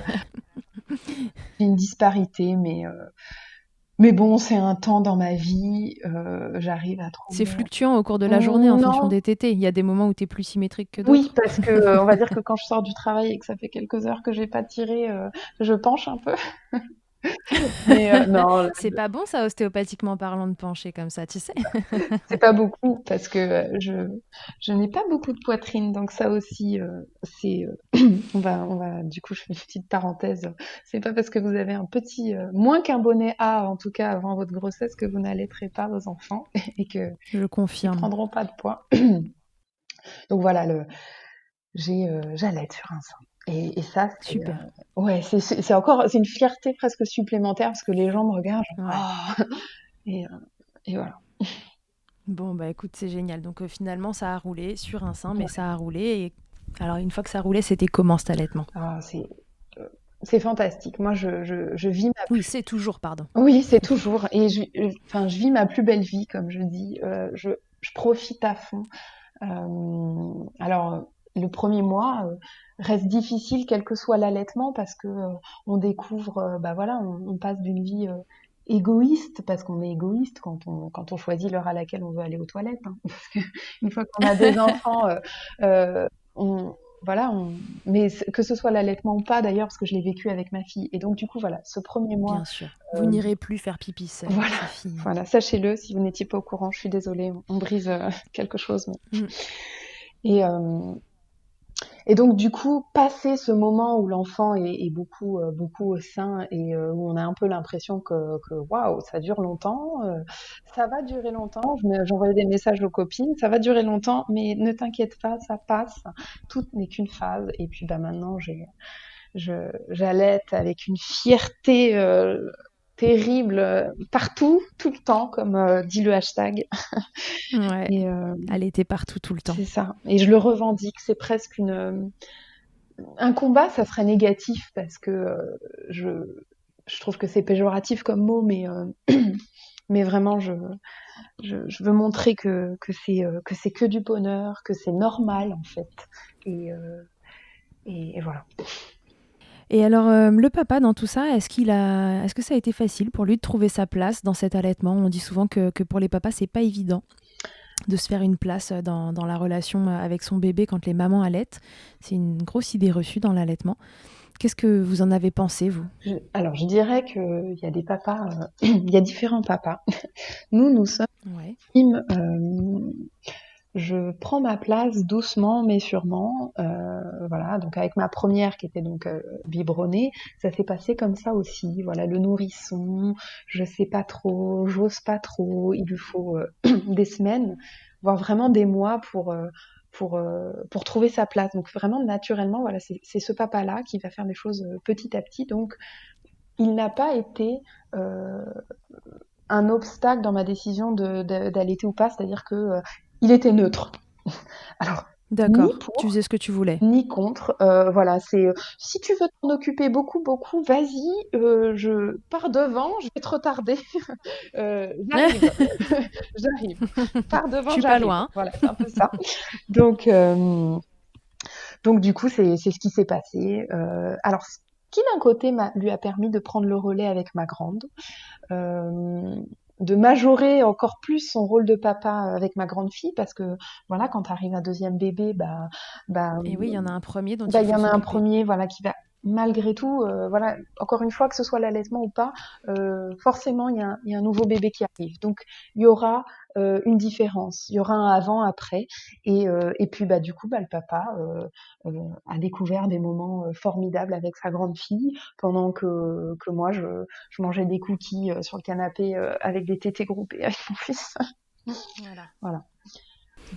une disparité, mais bon, c'est un temps dans ma vie. J'arrive à C'est trouver. fluctuant au cours de la journée en fonction Non, des tétés. Il y a des moments où tu es plus symétrique que oui, d'autres. parce que on va dire que quand je sors du travail et que ça fait quelques heures que j'ai pas tiré, je penche un peu. Mais non, C'est pas bon ça, ostéopathiquement parlant, de pencher comme ça, tu sais? c'est pas beaucoup parce que je n'ai pas beaucoup de poitrine, donc ça aussi, c'est. On va, du coup, je fais une petite parenthèse. C'est pas parce que vous avez un petit, moins qu'un bonnet A, en tout cas avant votre grossesse, que vous n'allaiterez pas vos enfants et que Je ils confirme. prendront pas de poids. Donc voilà, j'allaite sur un sein. Et ça, c'est, Super. ouais, c'est encore, c'est une fierté presque supplémentaire parce que les gens me regardent, genre, Ouais. ah, et, euh, et voilà. Bon, bah écoute, c'est génial. Donc finalement, ça a roulé sur un sein, mais ça a roulé. Et alors, une fois que ça roulait, c'était comment cet allaitement? Ah, euh, c'est fantastique. Moi, je vis ma Oui, c'est toujours, pardon. Oui, c'est toujours. Et enfin, je vis ma plus belle vie, comme je dis. Je profite à fond. Alors, le premier mois reste difficile, quel que soit l'allaitement, parce que on découvre, bah voilà, on passe d'une vie égoïste, parce qu'on est égoïste quand on choisit l'heure à laquelle on veut aller aux toilettes, hein. Parce que une fois qu'on a des enfants, euh, on, voilà, mais que ce soit l'allaitement ou pas, d'ailleurs, parce que je l'ai vécu avec ma fille. Et donc, du coup, voilà, ce premier mois, Bien sûr. Vous euh, n'irez plus faire pipi seul, voilà, c'est fini. voilà, sachez-le, si vous n'étiez pas au courant, je suis désolée, on brise quelque chose. Mm. Et, euh, et donc du coup, passer ce moment où l'enfant est beaucoup, beaucoup au sein et où on a un peu l'impression que waouh, ça dure longtemps, ça va durer longtemps. J'envoyais des messages aux copines, ça va durer longtemps, mais ne t'inquiète pas, ça passe. Tout n'est qu'une phase. Et puis bah maintenant, j'allaite avec une fierté terrible partout, tout le temps, comme dit le hashtag. Ouais. Et Elle était partout tout le temps. c'est ça. Et je le revendique. C'est presque un combat. Ça serait négatif parce que je, je trouve que c'est péjoratif comme mot, mais vraiment, je veux montrer que c'est que du bonheur, que c'est normal en fait. Et, euh, et voilà. Et alors, le papa, dans tout ça, est-ce que ça a été facile pour lui de trouver sa place dans cet allaitement? On dit souvent que pour les papas, c'est pas évident de se faire une place dans la relation avec son bébé quand les mamans allaitent. C'est une grosse idée reçue dans l'allaitement. Qu'est-ce que vous en avez pensé, vous? Alors, je dirais qu'il y a des papas, il y a différents papas. Nous sommes Ouais. team, je prends ma place doucement mais sûrement. Voilà, donc avec ma première qui était donc biberonnée, ça s'est passé comme ça aussi. Voilà, le nourrisson, je sais pas trop, j'ose pas trop. Il lui faut des semaines, voire vraiment des mois pour trouver sa place. Donc vraiment naturellement, voilà, c'est ce papa-là qui va faire les choses petit à petit. Donc il n'a pas été un obstacle dans ma décision d'allaiter ou pas, c'est-à-dire que il était neutre. Alors, ni D'accord. Tu pour, faisais ce que tu voulais. ni contre. Voilà, c'est si tu veux t'en occuper beaucoup, beaucoup, vas-y, je pars devant, je vais te retarder. J'arrive, j'arrive. Pars Je devant, suis pas j'arrive. loin. Voilà, c'est un peu ça. Donc, donc du coup, c'est ce qui s'est passé. Alors, ce qui d'un côté lui a permis de prendre le relais avec ma grande, euh, de majorer encore plus son rôle de papa avec ma grande fille parce que voilà, quand arrive un deuxième bébé, bah, Et oui, il y en a un premier dont bah, il il y faut en a un s'occuper. premier, voilà, qui va malgré tout, voilà, encore une fois, que ce soit l'allaitement ou pas, forcément, il y a un nouveau bébé qui arrive. Donc, il y aura une différence. Il y aura un avant, après. Et puis, bah, du coup, bah, le papa a découvert des moments formidables avec sa grande fille, pendant que moi, je mangeais des cookies sur le canapé avec des tétés groupés avec mon fils. Voilà. Voilà.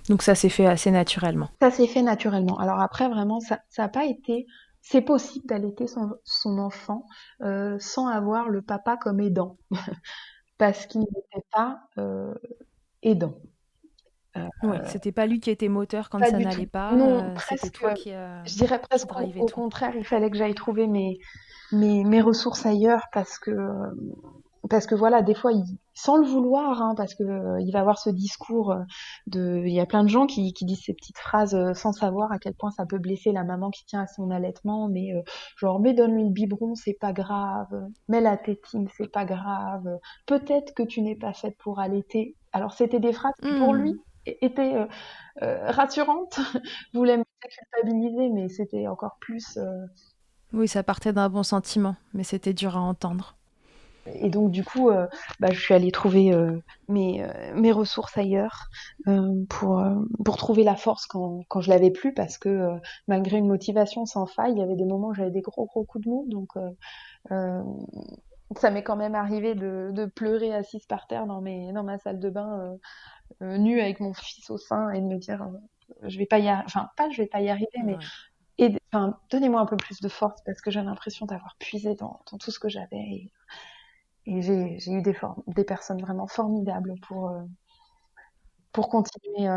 Donc ça s'est fait assez naturellement. Ça s'est fait naturellement. Alors après, vraiment, ça a pas été. C'est possible d'allaiter son enfant sans avoir le papa comme aidant, parce qu'il n'était pas aidant. Oui, c'était pas lui qui était moteur quand Pas ça du tout. n'allait pas, Non, c'était presque. toi Je dirais qui presque drivais au tout. contraire, il fallait que j'aille trouver mes ressources ailleurs parce que voilà, des fois, sans le vouloir, hein, parce que il va avoir ce discours il y a plein de gens qui disent ces petites phrases sans savoir à quel point ça peut blesser la maman qui tient à son allaitement, mais genre, mais donne-lui le biberon, c'est pas grave, mets la tétine, c'est pas grave, peut-être que tu n'es pas faite pour allaiter. Alors, c'était des phrases qui, pour lui, Mmh. étaient rassurantes, voulaient me culpabiliser, mais c'était encore plus. Oui, ça partait d'un bon sentiment, mais c'était dur à entendre. Et donc du coup, je suis allée trouver mes ressources ailleurs pour trouver la force quand je l'avais plus, parce que malgré une motivation sans faille, il y avait des moments où j'avais des gros gros coups de mou. Donc euh, ça m'est quand même arrivé de pleurer assise par terre dans ma salle de bain, nue avec mon fils au sein, et de me dire je vais pas y arriver, enfin pas je vais pas y arriver, mais Ouais. enfin donnez-moi un peu plus de force, parce que j'ai l'impression d'avoir puisé dans tout ce que j'avais. Et j'ai eu des personnes vraiment formidables pour continuer.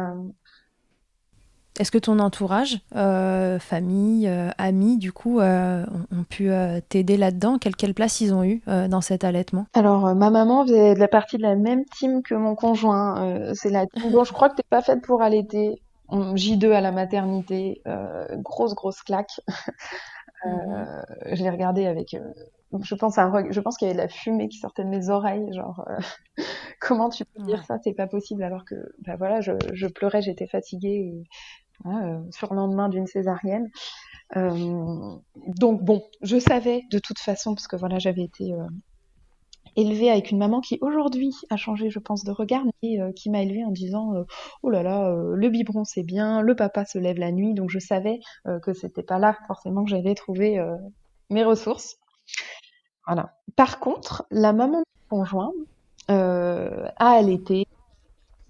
Est-ce que ton entourage, famille, amis, du coup, ont pu t'aider là-dedans? Quelle place ils ont eu dans cet allaitement? Alors, ma maman faisait de la partie de la même team que mon conjoint. C'est la team, bon, je crois que t'es pas faite pour allaiter. J2 à la maternité, grosse, grosse claque. Mhm. Je l'ai regardé avec, je pense qu'il y avait de la fumée qui sortait de mes oreilles, genre, comment tu peux dire Ouais. ça, c'est pas possible, alors que, bah voilà, je pleurais, j'étais fatiguée, et, voilà, sur le lendemain d'une césarienne. Euh, donc bon, je savais de toute façon, parce que voilà, j'avais été élevée avec une maman qui aujourd'hui a changé, je pense, de regard, mais qui m'a élevée en disant oh là là, le biberon c'est bien, le papa se lève la nuit, donc je savais que c'était pas là forcément que j'allais trouver mes ressources. Voilà. Par contre, la maman de mon conjoint a allaité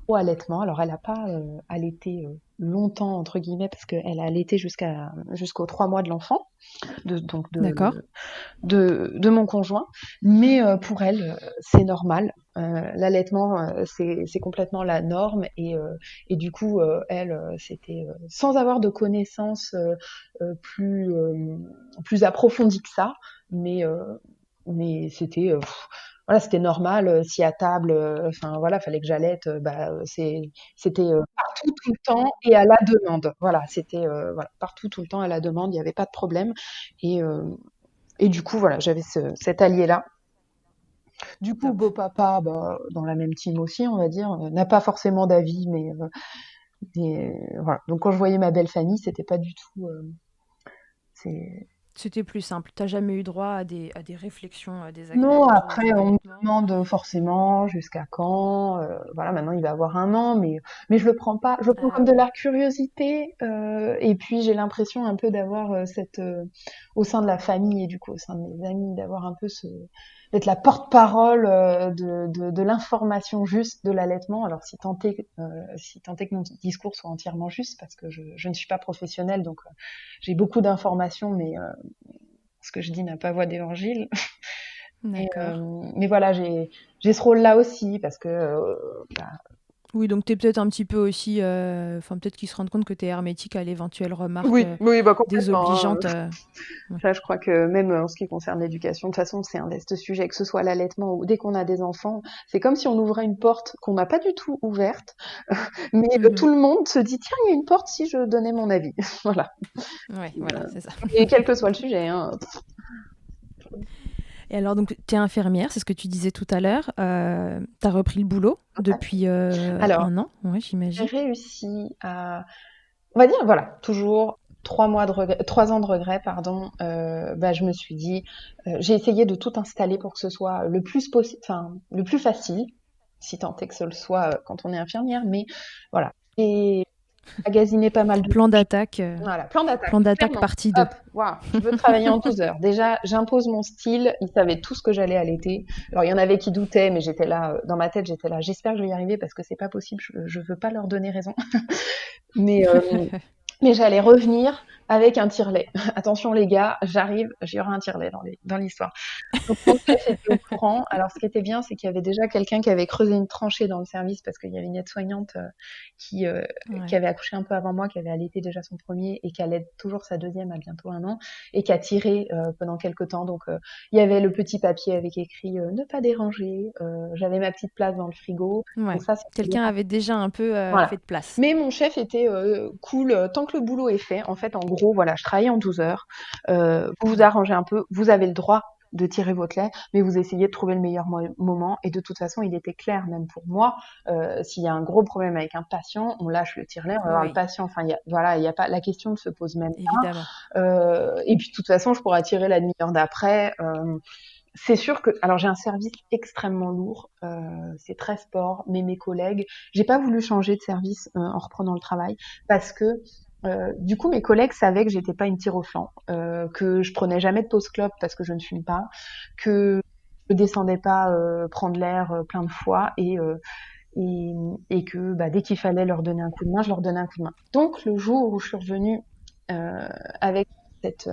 au allaitement. Alors, elle n'a pas allaité longtemps, entre guillemets, parce qu'elle a allaité jusqu'aux 3 mois de l'enfant, donc D'accord. de mon conjoint. Mais pour elle, c'est normal. L'allaitement, c'est complètement la norme. Et du coup, elle, c'était sans avoir de connaissances plus approfondies que ça, mais, euh, mais c'était voilà, c'était normal, si à table, enfin voilà, fallait que j'allaite, c'était partout tout le temps et à la demande. Voilà, c'était voilà, partout tout le temps à la demande, il n'y avait pas de problème. Et, euh, et du coup, voilà, j'avais cet allié-là. Du coup, Top. beau papa, bah, dans la même team aussi, on va dire, n'a pas forcément d'avis, mais voilà. Donc quand je voyais ma belle famille, c'était pas du tout. C'est C'était plus simple. T'as jamais eu droit à des réflexions Non, désagréables autour après, de on me l'allaitement? demande forcément jusqu'à quand. Voilà, maintenant il va avoir 1 an, mais je le prends pas. Je le prends Ah comme de oui. la curiosité. Et puis j'ai l'impression un peu d'avoir au sein de la famille et du coup au sein de mes amis, d'avoir un peu d'être la porte-parole de l'information juste de l'allaitement. Alors si tant est que mon discours soit entièrement juste, parce que je ne suis pas professionnelle, donc j'ai beaucoup d'informations, mais ce que je dis n'a pas voix d'évangile. D'accord. Mais voilà, j'ai ce rôle-là aussi, parce que bah, Oui, donc t'es peut-être un petit peu aussi... Enfin, peut-être qu'ils se rendent compte que t'es hermétique à l'éventuelle remarque oui, oui, bah complètement, hein. désobligeante. Ouais. Ça, je crois que même en ce qui concerne l'éducation, de toute façon, c'est un vaste sujet, que ce soit l'allaitement ou dès qu'on a des enfants, c'est comme si on ouvrait une porte qu'on n'a pas du tout ouverte, mais Mhm. tout le monde se dit tiens, il y a une porte si je donnais mon avis. Voilà. Ouais, voilà, c'est ça. Et quel que soit le sujet, hein. Et alors, donc, tu es infirmière, c'est ce que tu disais tout à l'heure. Tu as repris le boulot depuis Alors, 1 an, ouais, j'ai j'imagine. réussi à, on va dire, voilà, toujours 3 ans de regret, pardon. Je me suis dit, j'ai essayé de tout installer pour que ce soit le plus possible, enfin, le plus facile, si tant est que ce le soit quand on est infirmière. Mais voilà. Et magasiner pas mal de Plan d'attaque, voilà, plan d'attaque, plan d'attaque clairement. partie Hop, 2. waouh, je veux travailler en 12 heures. Déjà, j'impose mon style. Ils savaient tout ce que j'allais allaiter. Alors, il y en avait qui doutaient, mais j'étais là, dans ma tête, j'étais là. J'espère que je vais y arriver parce que c'est pas possible. Je veux pas leur donner raison. Mais, mais j'allais revenir avec un tire-lait. Attention les gars, j'arrive, j'y aura un tire-lait dans l'histoire. Donc mon chef était au courant. Alors ce qui était bien, c'est qu'il y avait déjà quelqu'un qui avait creusé une tranchée dans le service parce qu'il y avait une aide-soignante qui, euh, qui Ouais. avait accouché un peu avant moi, qui avait allaité déjà son premier et qui allait toujours sa deuxième à bientôt 1 an et qui a tiré pendant quelques temps. Donc il y avait le petit papier avec écrit ne pas déranger. J'avais ma petite place dans le frigo. Donc Ouais. ça, c'était bien. Quelqu'un avait déjà un peu Voilà. fait de place. Mais mon chef était cool tant que le boulot est fait. En fait, en gros, voilà, je travaillais en 12 heures. Vous vous Ouais. arrangez un peu. Vous avez le droit de tirer votre lait, mais vous essayez de trouver le meilleur moment. Et de toute façon, il était clair, même pour moi, s'il y a un gros problème avec un patient, on lâche le tire-lait, on va voir le Oui, patient. Enfin, voilà, il y a pas la question ne se pose même évidemment. pas. Et puis, de toute façon, je pourrais tirer la demi-heure d'après. C'est sûr que, alors j'ai un service extrêmement lourd, c'est très sport, mais mes collègues, j'ai pas voulu changer de service en reprenant le travail parce que du coup mes collègues savaient que j'étais pas une tire au flanc, que je prenais jamais de pause clope parce que je ne fume pas, que je descendais pas prendre l'air plein de fois et, et que bah, dès qu'il fallait leur donner un coup de main, je leur donnais un coup de main. Donc le jour où je suis revenue avec cette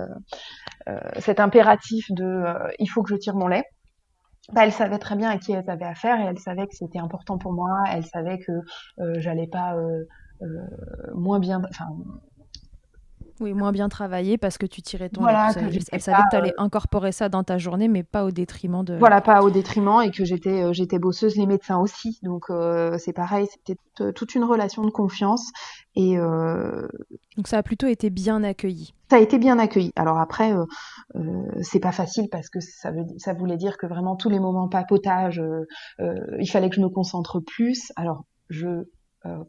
cet impératif de il faut que je tire mon lait, bah, elle savait très bien à qui elles avaient affaire et elle savait que c'était important pour moi. Elle savait que j'allais pas euh, moins bien, enfin Oui, moins bien travaillé parce que tu tirais ton lait. voilà que Elle j'étais savait pas que tu allais incorporer ça dans ta journée, mais pas au détriment de... voilà pas au détriment et que j'étais bosseuse, les médecins aussi. Donc c'est pareil, c'était toute une relation de confiance et Donc ça a plutôt été bien accueilli. ça a été bien accueilli. Alors après, c'est pas facile parce que ça voulait dire que vraiment tous les moments papotage, il fallait que je me concentre plus. Alors je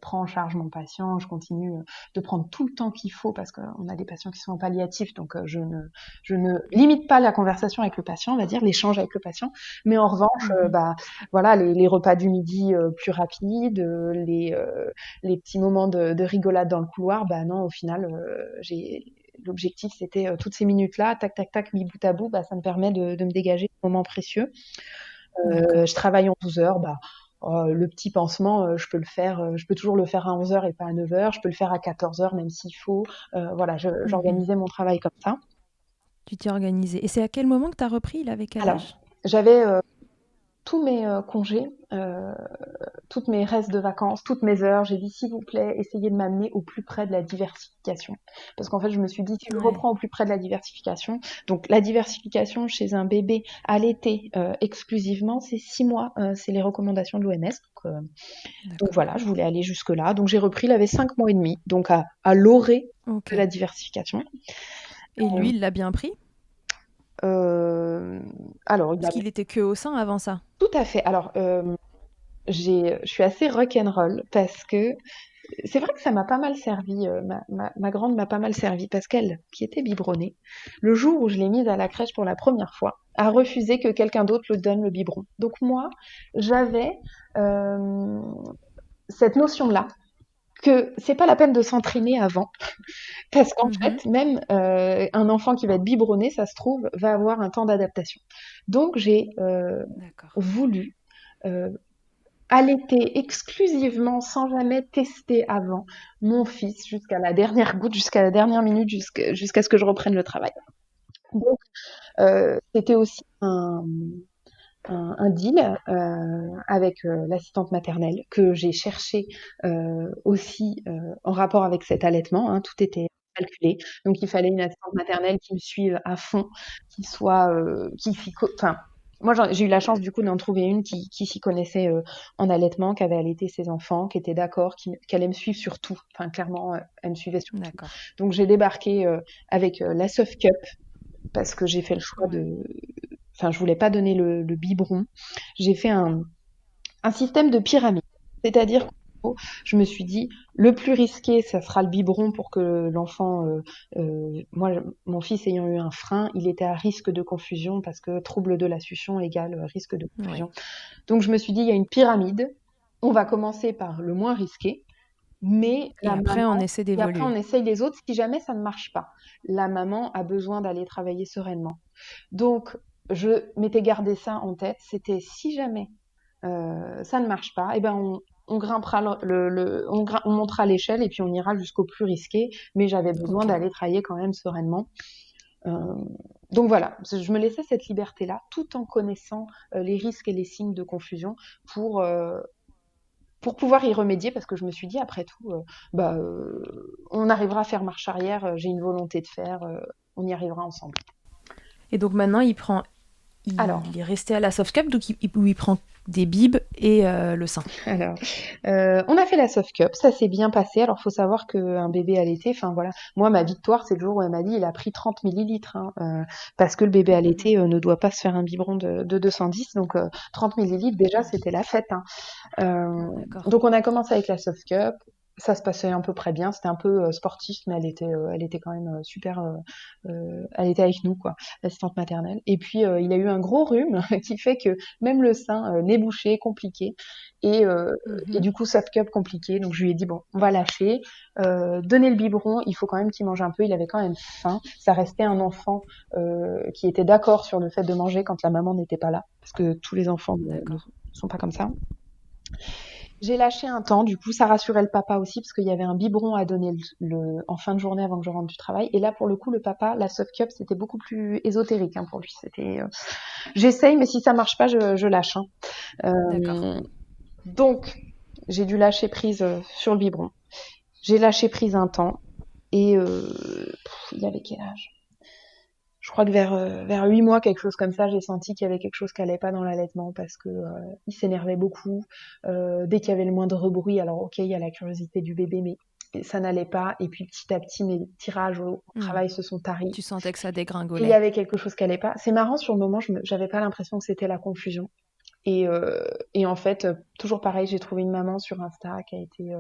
prends en charge mon patient, je continue de prendre tout le temps qu'il faut parce qu'on a des patients qui sont en palliatif, donc je ne limite pas la conversation avec le patient, on va dire l'échange avec le patient. Mais en revanche, Mhm. bah voilà, les repas du midi plus rapides, les petits moments de rigolade dans le couloir, bah non, au final, j'ai l'objectif, c'était toutes ces minutes-là, tac, tac, tac, mis bout à bout, bah, ça me permet de me dégager des moments précieux. D'accord. Je travaille en 12 heures, bah, le petit pansement, je peux le faire, je peux toujours le faire à 11 heures et pas à 9 heures. Je peux le faire à 14 heures, même s'il faut. Voilà, Mhm. j'organisais mon travail comme ça. Tu t'es organisé. Et c'est à quel moment que tu as repris? Il avait quel Alors, âge? j'avais tous mes congés, toutes mes restes de vacances, toutes mes heures. J'ai dit, s'il vous plaît, essayez de m'amener au plus près de la diversification. Parce qu'en fait, je me suis dit, si je Ouais, reprends au plus près de la diversification, donc la diversification chez un bébé allaité exclusivement, c'est 6 mois. C'est les recommandations de l'OMS. Donc d'accord. voilà, je voulais aller jusque-là. Donc j'ai repris, il avait 5 mois et demi, donc à l'orée Ok. de la diversification. Et lui, il l'a bien pris? Euh, alors, il Parce a qu'il était que au sein avant ça. tout à fait. Alors, je suis assez rock'n'roll parce que c'est vrai que ça m'a pas mal servi, ma grande m'a pas mal servi parce qu'elle, qui était biberonnée, le jour où je l'ai mise à la crèche pour la première fois, a refusé que quelqu'un d'autre le donne le biberon. Donc moi, j'avais euh, cette notion-là que c'est pas la peine de s'entraîner avant parce qu'en Mhm. fait, même un enfant qui va être biberonné, ça se trouve, va avoir un temps d'adaptation. Donc j'ai D'accord. voulu allaiter exclusivement, sans jamais tester avant, mon fils jusqu'à la dernière goutte, jusqu'à la dernière minute, jusqu'à ce que je reprenne le travail. Donc, c'était aussi un deal avec l'assistante maternelle que j'ai cherché aussi en rapport avec cet allaitement. Hein, tout était calculé. Donc, il fallait une assistante maternelle qui me suive à fond, qui soit, enfin, moi, j'ai eu la chance du coup d'en trouver une qui s'y connaissait en allaitement, qui avait allaité ses enfants, qui était d'accord, qui allait me suivre sur tout. Enfin, clairement, elle me suivait sur tout. D'accord. Donc, j'ai débarqué avec la Soft Cup parce que j'ai fait le choix Ouais. enfin, je voulais pas donner le biberon. J'ai fait un système de pyramide. C'est-à-dire que je me suis dit, le plus risqué, ça sera le biberon pour que l'enfant, moi, mon fils ayant eu un frein, il était à risque de confusion parce que trouble de la succion égale risque de Ouais. confusion. Donc je me suis dit, il y a une pyramide. On va commencer par le moins risqué. Mais Et la après, on maman essaie et après on d'évoluer. essaye les autres si jamais ça ne marche pas. La maman a besoin d'aller travailler sereinement. Donc je m'étais gardé ça en tête, c'était si jamais, ça ne marche pas et ben on grimpera on montera l'échelle et puis on ira jusqu'au plus risqué, mais j'avais besoin Ok. d'aller travailler quand même sereinement. Heu, donc voilà, je me laissais cette liberté-là, tout en connaissant, les risques et les signes de confusion pour, heu, pour pouvoir y remédier parce que je me suis dit: «Après tout, on arrivera à faire marche arrière, j'ai une volonté de faire, on y arrivera ensemble». Et donc maintenant, Alors il est resté à la soft cup, donc où il prend des bibes et le sein. Alors, on a fait la soft cup, ça s'est bien passé. Alors, faut savoir qu'un bébé allaité, enfin voilà, moi ma victoire, c'est le jour où elle m'a dit il a pris 30 millilitres, hein, parce que le bébé allaité ne doit pas se faire un biberon de 210, donc 30 millilitres déjà c'était la fête. Hein. D'accord. Donc on a commencé avec la soft cup. Ça se passait à peu près bien. C'était un peu sportif, mais elle était quand même super. Elle était avec nous, quoi, l'assistante maternelle. Et puis il a eu un gros rhume qui fait que même le sein nez bouché, compliqué. Et, euh, et Mhm. du coup soft cup compliqué. Donc je lui ai dit bon, on va lâcher, donner le biberon. Il faut quand même qu'il mange un peu. Il avait quand même faim. Ça restait un enfant qui était d'accord sur le fait de manger quand la maman n'était pas là, parce que tous les enfants ne D'accord. sont pas comme ça. J'ai lâché un temps, du coup, ça rassurait le papa aussi, parce qu'il y avait un biberon à donner en fin de journée avant que je rentre du travail. Et là, pour le coup, le papa, la soft cup, c'était beaucoup plus ésotérique hein, pour lui. J'essaye, mais si ça marche pas, je lâche. Hein. D'accord. Euh, donc, j'ai dû lâcher prise sur le biberon. J'ai lâché prise un temps, et il avait quel âge? Je crois que vers 8 mois, quelque chose comme ça, j'ai senti qu'il y avait quelque chose qui allait pas dans l'allaitement parce que il s'énervait beaucoup. Dès qu'il y avait le moindre bruit, alors ok, il y a la curiosité du bébé, mais ça n'allait pas. Et puis petit à petit, mes tirages au Hmm. travail se sont taris. Tu sentais que ça Et il y dégringolait. avait quelque chose qui allait pas. C'est marrant, sur le moment, j'avais pas l'impression que c'était la confusion. Et en fait, toujours pareil, j'ai trouvé une maman sur Insta qui a été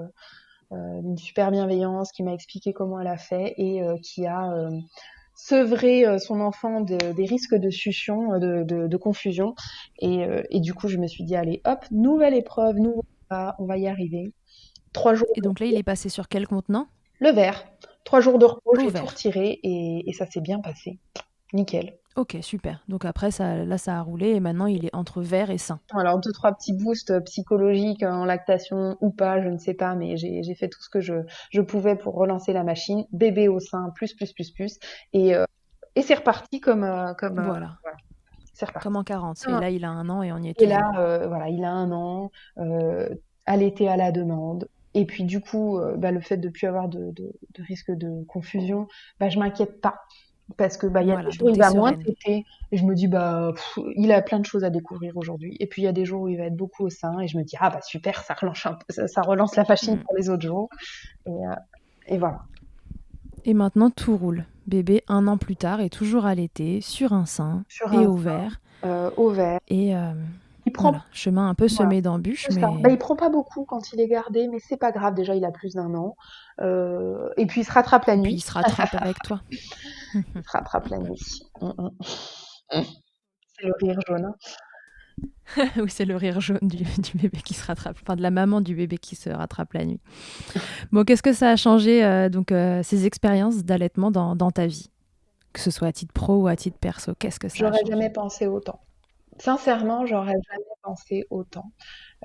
d'une super bienveillance, qui m'a expliqué comment elle a fait et qui a sevrer son enfant des risques de succion, de confusion. Et du coup, je me suis dit, allez, hop, nouvelle épreuve, nouveau pas, on va y arriver. 3 jours Et de donc là, il est passé sur quel contenant? le verre, 3 jours de repos, Au j'ai tout vert. retiré et ça s'est bien passé. Nickel. Ok, super. Donc après, ça a roulé et maintenant, il est entre vert et sein. Alors, 2, 3 petits boosts psychologiques en lactation ou pas, je ne sais pas, mais j'ai fait tout ce que je pouvais pour relancer la machine. Bébé au sein, plus, plus, plus, plus. Et, euh, et c'est reparti Voilà. voilà, c'est Comme reparti. en 40. Et là, il a 1 an et on y est Et là, toujours. voilà, il a 1 an, allaité à la demande. Et puis du coup, le fait de ne plus avoir de risque de confusion, je m'inquiète pas. Parce que il y a des Voilà, jours où donc il t'es va moins sereine. téter et je me dis il a plein de choses à découvrir aujourd'hui. Et puis il y a des jours où il va être beaucoup au sein et je me dis ah bah super, ça relance un peu, ça relance la machine Hmm. pour les autres jours. Et voilà. Et maintenant, tout roule. Bébé, 1 an plus tard, est toujours allaité, sur un sein Sur et un au vert. au vert. Et Il prend voilà, chemin un peu voilà. semé d'embûches, C'est ça. mais... Il prend pas beaucoup quand il est gardé, mais c'est pas grave. Déjà, il a plus d'1 an. Et puis, il se rattrape la Et puis, il nuit. se rattrape avec toi. Il se rattrape la nuit. Mm. C'est le rire jaune. Hein. Oui, c'est le rire jaune du bébé qui se rattrape, enfin de la maman du bébé qui se rattrape la nuit. Bon, qu'est-ce que ça a changé, ces expériences d'allaitement dans ta vie? Que ce soit à titre pro ou à titre perso, qu'est-ce que ça a J'aurais changé? jamais pensé autant. Sincèrement, j'aurais jamais pensé autant.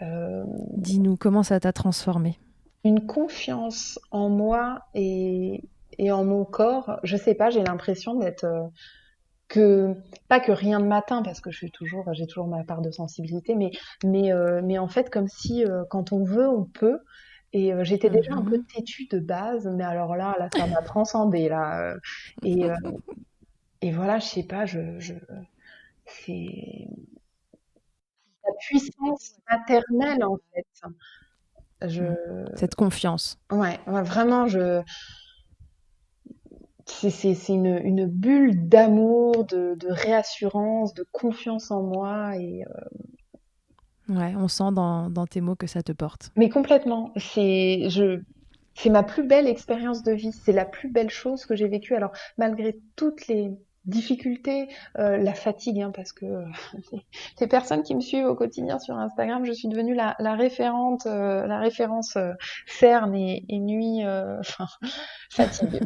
Euh, Dis-nous, comment ça t'a transformé? une confiance en moi et en mon corps. Je sais pas, j'ai l'impression d'être que pas que rien ne m'atteint parce que j'ai toujours ma part de sensibilité, mais en fait comme si quand on veut, on peut. Et j'étais déjà un peu Mhm. têtue de base, mais alors là, ça m'a transcendée là. Et, euh, et voilà, je sais pas, c'est la puissance maternelle en fait. Je, Mm. Cette confiance. ouais, vraiment, c'est une bulle d'amour, de réassurance, de confiance en moi Ouais, on sent dans tes mots que ça te porte. mais complètement. C'est ma plus belle expérience de vie. C'est la plus belle chose que j'ai vécue. Alors, malgré toutes les difficultés, la fatigue, hein, parce que les personnes qui me suivent au quotidien sur Instagram, je suis devenue la référente, la référence cerne et nuit, enfin fatigue.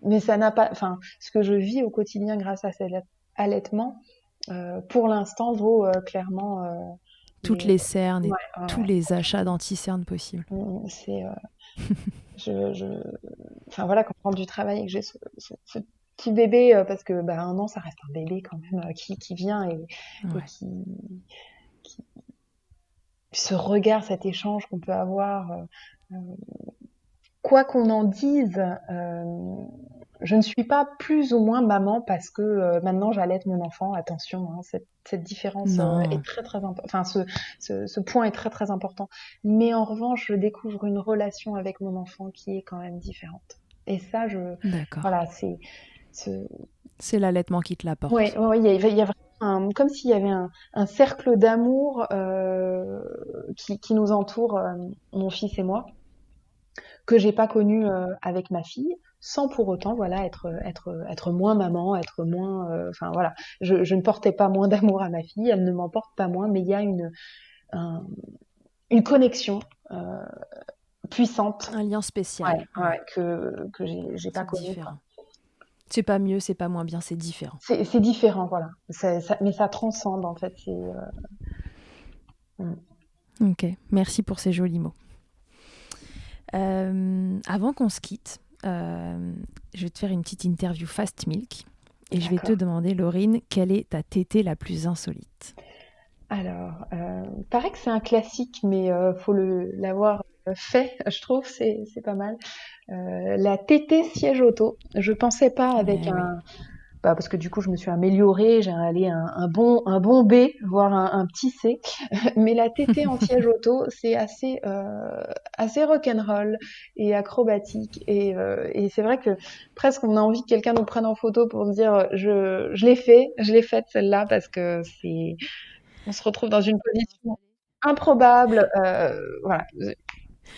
Mais ça n'a pas, enfin, ce que je vis au quotidien grâce à cet allaitement, pour l'instant, vaut clairement Toutes les. les cernes et Ouais, ouais, tous ouais. les achats d'anti-cernes possibles. C'est, je, enfin voilà, quand je rentre du travail et que j'ai ce petit bébé, parce que bah, 1 an, ça reste un bébé quand même, qui vient et Ouais. qui ce regard, cet échange qu'on peut avoir, euh, quoi qu'on en dise, je ne suis pas plus ou moins maman parce que maintenant j'allaite mon enfant. Attention, hein, cette différence Non, est très très importante. Enfin, ce point est très très important. Mais en revanche, je découvre une relation avec mon enfant qui est quand même différente. Et ça, d'accord. voilà, ce, C'est l'allaitement qui te ouais, l'apporte. ouais, ouais, il y a vraiment comme s'il y avait un cercle d'amour qui nous entoure, mon fils et moi, que j'ai pas connu avec ma fille, sans pour autant voilà être moins maman, être moins, enfin voilà, je ne portais pas moins d'amour à ma fille, elle ne m'en porte pas moins, mais il y a un- une connexion euh, puissante, Un lien ouais, spécial, ouais. ouais, que j'ai pas C'est connu quoi. différent. C'est pas mieux, c'est pas moins bien, c'est différent. C'est différent voilà, mais ça transcende en fait. Mm. Ok, merci pour ces jolis mots. Avant qu'on se quitte, je vais te faire une petite interview Fast Milk et je vais te D'accord. demander, Laurine, quelle est ta tétée la plus insolite? Alors, paraît que c'est un classique, mais faut l'avoir fait, je trouve, c'est pas mal. La TT siège auto. Je pensais pas avec Eh oui. bah, parce que du coup je me suis améliorée, j'ai allé un bon B, voire un petit C. Mais la TT en siège auto, c'est assez rock'n'roll et acrobatique. Et c'est vrai que presque on a envie que quelqu'un nous prenne en photo pour se dire je l'ai faite celle-là parce que on se retrouve dans une position improbable. Voilà,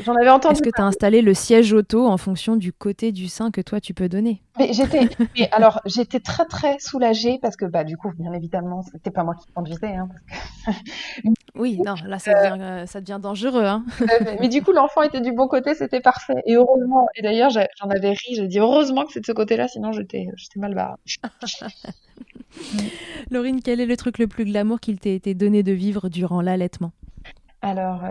j'en avais entendu Est-ce que tu as installé le siège auto en fonction du côté du sein que toi tu peux donner? Mais j'étais très très soulagée parce que bah du coup bien évidemment c'était pas moi qui conduisais hein, Oui, non, là ça devient dangereux, hein. mais du coup l'enfant était du bon côté, c'était parfait et heureusement, et d'ailleurs j'en avais ri, j'ai dit heureusement que c'est de ce côté-là, sinon j'étais mal barrée. Laurine, quel est le truc le plus glamour qu'il t'ait été donné de vivre durant l'allaitement? Alors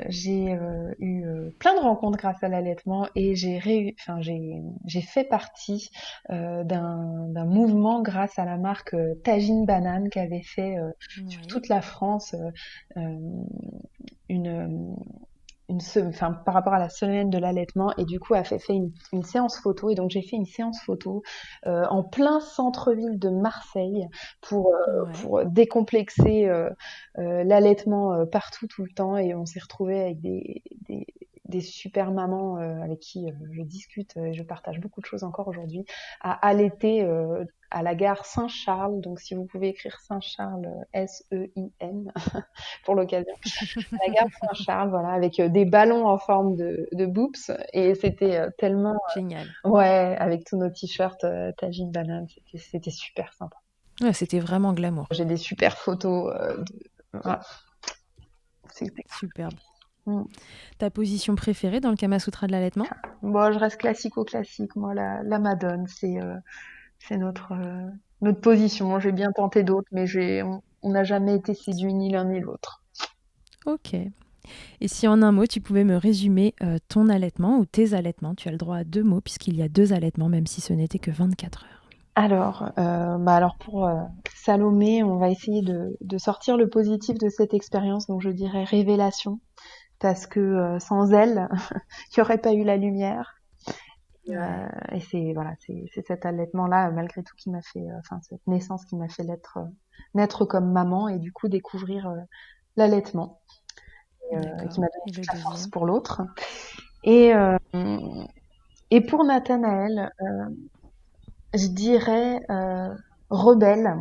j'ai eu plein de rencontres grâce à l'allaitement et j'ai fait partie d'un mouvement grâce à la marque Tagine Banane qui avait fait sur Oui. toute la France euh, une enfin, par rapport à la semaine de l'allaitement et du coup a fait une séance photo et donc j'ai fait une séance photo en plein centre-ville de Marseille Ouais. pour décomplexer l'allaitement partout tout le temps et on s'est retrouvés avec des super mamans avec qui je discute et je partage beaucoup de choses encore aujourd'hui à allaiter à la gare Saint-Charles, donc si vous pouvez écrire Saint-Charles Sein pour l'occasion, à la gare Saint-Charles, voilà, avec des ballons en forme de boops. Et c'était tellement, Génial. ouais, avec tous nos t-shirts Tagine Banane, c'était super sympa. Ouais, c'était vraiment glamour. J'ai des super photos. Voilà, c'était Superbe. cool. Ta position préférée dans le Kama Sutra de l'allaitement? Bon, je reste classico-classique. Moi, la Madone, c'est notre position. J'ai bien tenté d'autres, mais on n'a jamais été séduits ni l'un ni l'autre. Ok. Et si en un mot, tu pouvais me résumer ton allaitement ou tes allaitements, tu as le droit à 2 mots puisqu'il y a 2 allaitements, même si ce n'était que 24 heures. Alors pour Salomé, on va essayer de sortir le positif de cette expérience, donc je dirais révélation, parce que sans elle, il n'y aurait pas eu la lumière. Ouais, Et c'est voilà, c'est cet allaitement-là, malgré tout, qui m'a fait, enfin cette naissance qui m'a fait naître comme maman et du coup découvrir l'allaitement, qui d'accord. m'a donné Et toute le la force deuxième? pour l'autre. Et et pour Nathanaël, je dirais rebelle,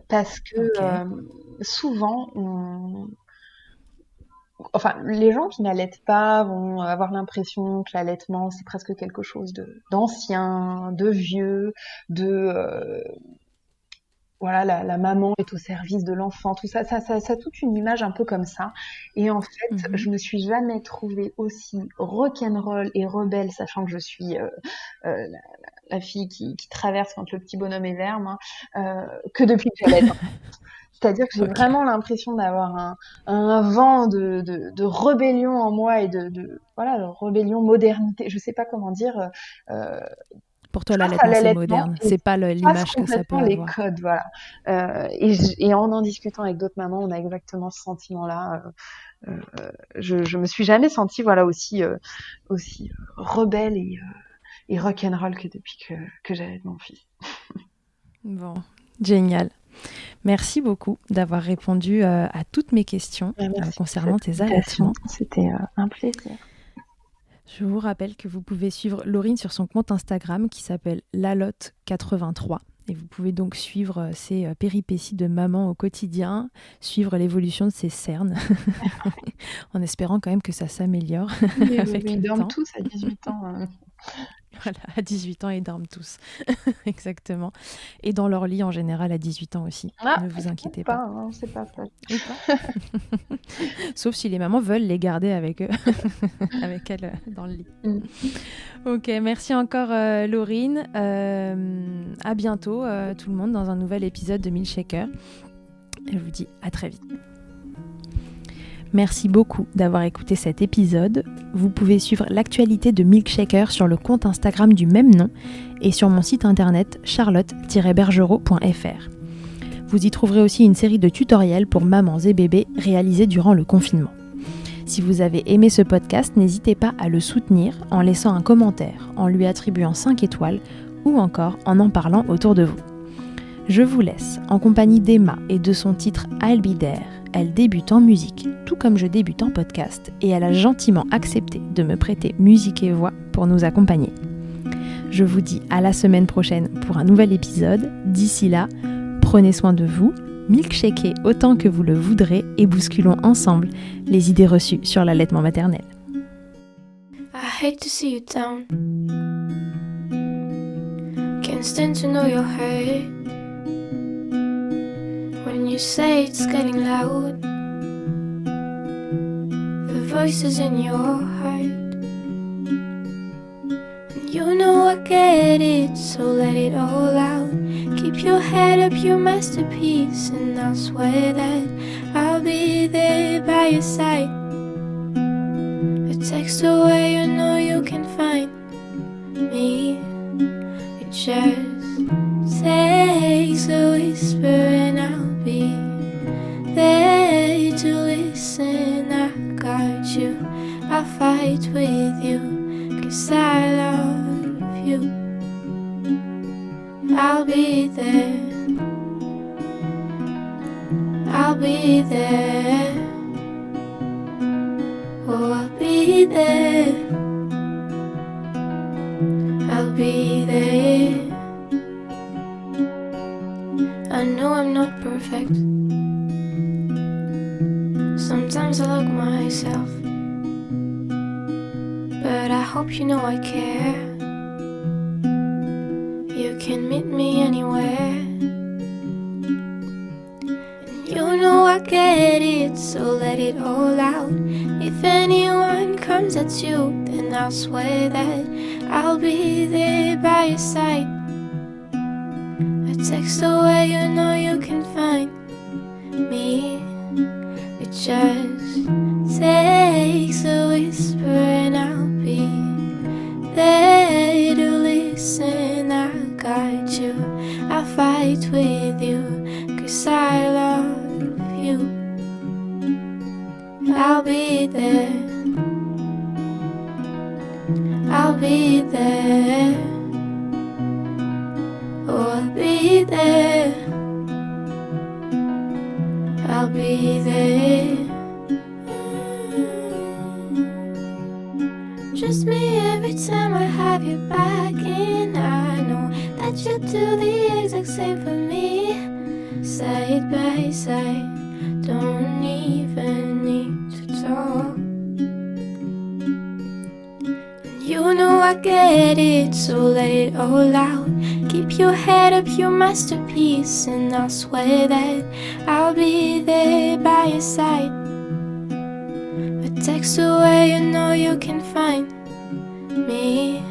parce que Ok. souvent enfin, les gens qui n'allaitent pas vont avoir l'impression que l'allaitement, c'est presque quelque chose d'ancien, de vieux, voilà, la maman est au service de l'enfant, tout ça, ça toute une image un peu comme ça. Et en fait, je me suis jamais trouvée aussi rock'n'roll et rebelle, sachant que je suis la fille qui traverse quand le petit bonhomme est vert, moi, que depuis que j'allaite. C'est-à-dire que j'ai vraiment l'impression d'avoir un vent de rébellion en moi et voilà, de rébellion, modernité, je sais pas comment dire. Pour toi, l'allaitement, c'est moderne. C'est pas l'image que ça peut avoir. Les codes, voilà. Et en discutant avec d'autres mamans, on a exactement ce sentiment-là. Je me suis jamais sentie, voilà, aussi rebelle et rock'n'roll que depuis que j'allaite mon fils. Bon, génial. Merci beaucoup d'avoir répondu à toutes mes questions concernant tes allaitements. C'était un plaisir. Je vous rappelle que vous pouvez suivre Laurine sur son compte Instagram qui s'appelle lalotte83. Et vous pouvez donc suivre ses péripéties de maman au quotidien, suivre l'évolution de ses cernes, en espérant quand même que ça s'améliore avec le temps. Ils dorment tous à 18 ans. Voilà, à 18 ans, ils dorment tous. Exactement. Et dans leur lit, en général, à 18 ans aussi. Ne vous inquiétez pas. Hein, c'est pas ça. Sauf si les mamans veulent les garder avec eux, avec elles dans le lit. Ok, merci encore Laurine. À bientôt tout le monde dans un nouvel épisode de Milkshaker. Je vous dis à très vite. Merci beaucoup d'avoir écouté cet épisode. Vous pouvez suivre l'actualité de Milkshaker sur le compte Instagram du même nom et sur mon site internet charlotte-bergerot.fr. Vous y trouverez aussi une série de tutoriels pour mamans et bébés réalisés durant le confinement. Si vous avez aimé ce podcast, n'hésitez pas à le soutenir en laissant un commentaire, en lui attribuant 5 étoiles ou encore en parlant autour de vous. Je vous laisse en compagnie d'Emma et de son titre I'll Be There. Elle débute en musique, tout comme je débute en podcast, et elle a gentiment accepté de me prêter musique et voix pour nous accompagner. Je vous dis à la semaine prochaine pour un nouvel épisode. D'ici là, prenez soin de vous, milkshakez autant que vous le voudrez et bousculons ensemble les idées reçues sur l'allaitement maternel. I hate to see you down. Can't stand to know your hurt. When you say it's getting loud, the voices in your heart, and you know I get it, so let it all out. Keep your head up, your masterpiece, and I'll swear that I'll be there by your side. A text away, you know you can find me. It just takes a whisper and I'll be there to listen. I got you, I'll fight with you, 'cause I love you. I'll be there, I'll be there, oh I'll be there, I'll be there. I know I'm not perfect. Sometimes I look myself, but I hope you know I care. You can meet me anywhere, and you know I get it, so let it all out. If anyone comes at you, then I'll swear that I'll be there by your side. A text away, you know you can find me. It just takes a whisper and I'll be there to listen. I got you, I'll fight with you, 'cause I love you. I'll be there, I'll be there, oh I'll be there, I'll be there. Just me every time I have you back, and I know that you do the exact same for me. Side by side, don't even need to talk. forget it, so let it all out. Keep your head up, your masterpiece, and I'll swear that I'll be there by your side. A text away, you know you can find me.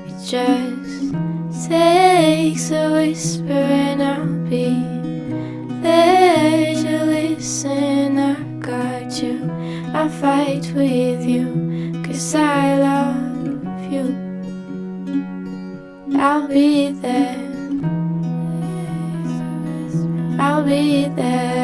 It just takes a whisper and I'll be there to listen. I got you, I'll fight with you, 'cause I love you. I'll be there, I'll be there.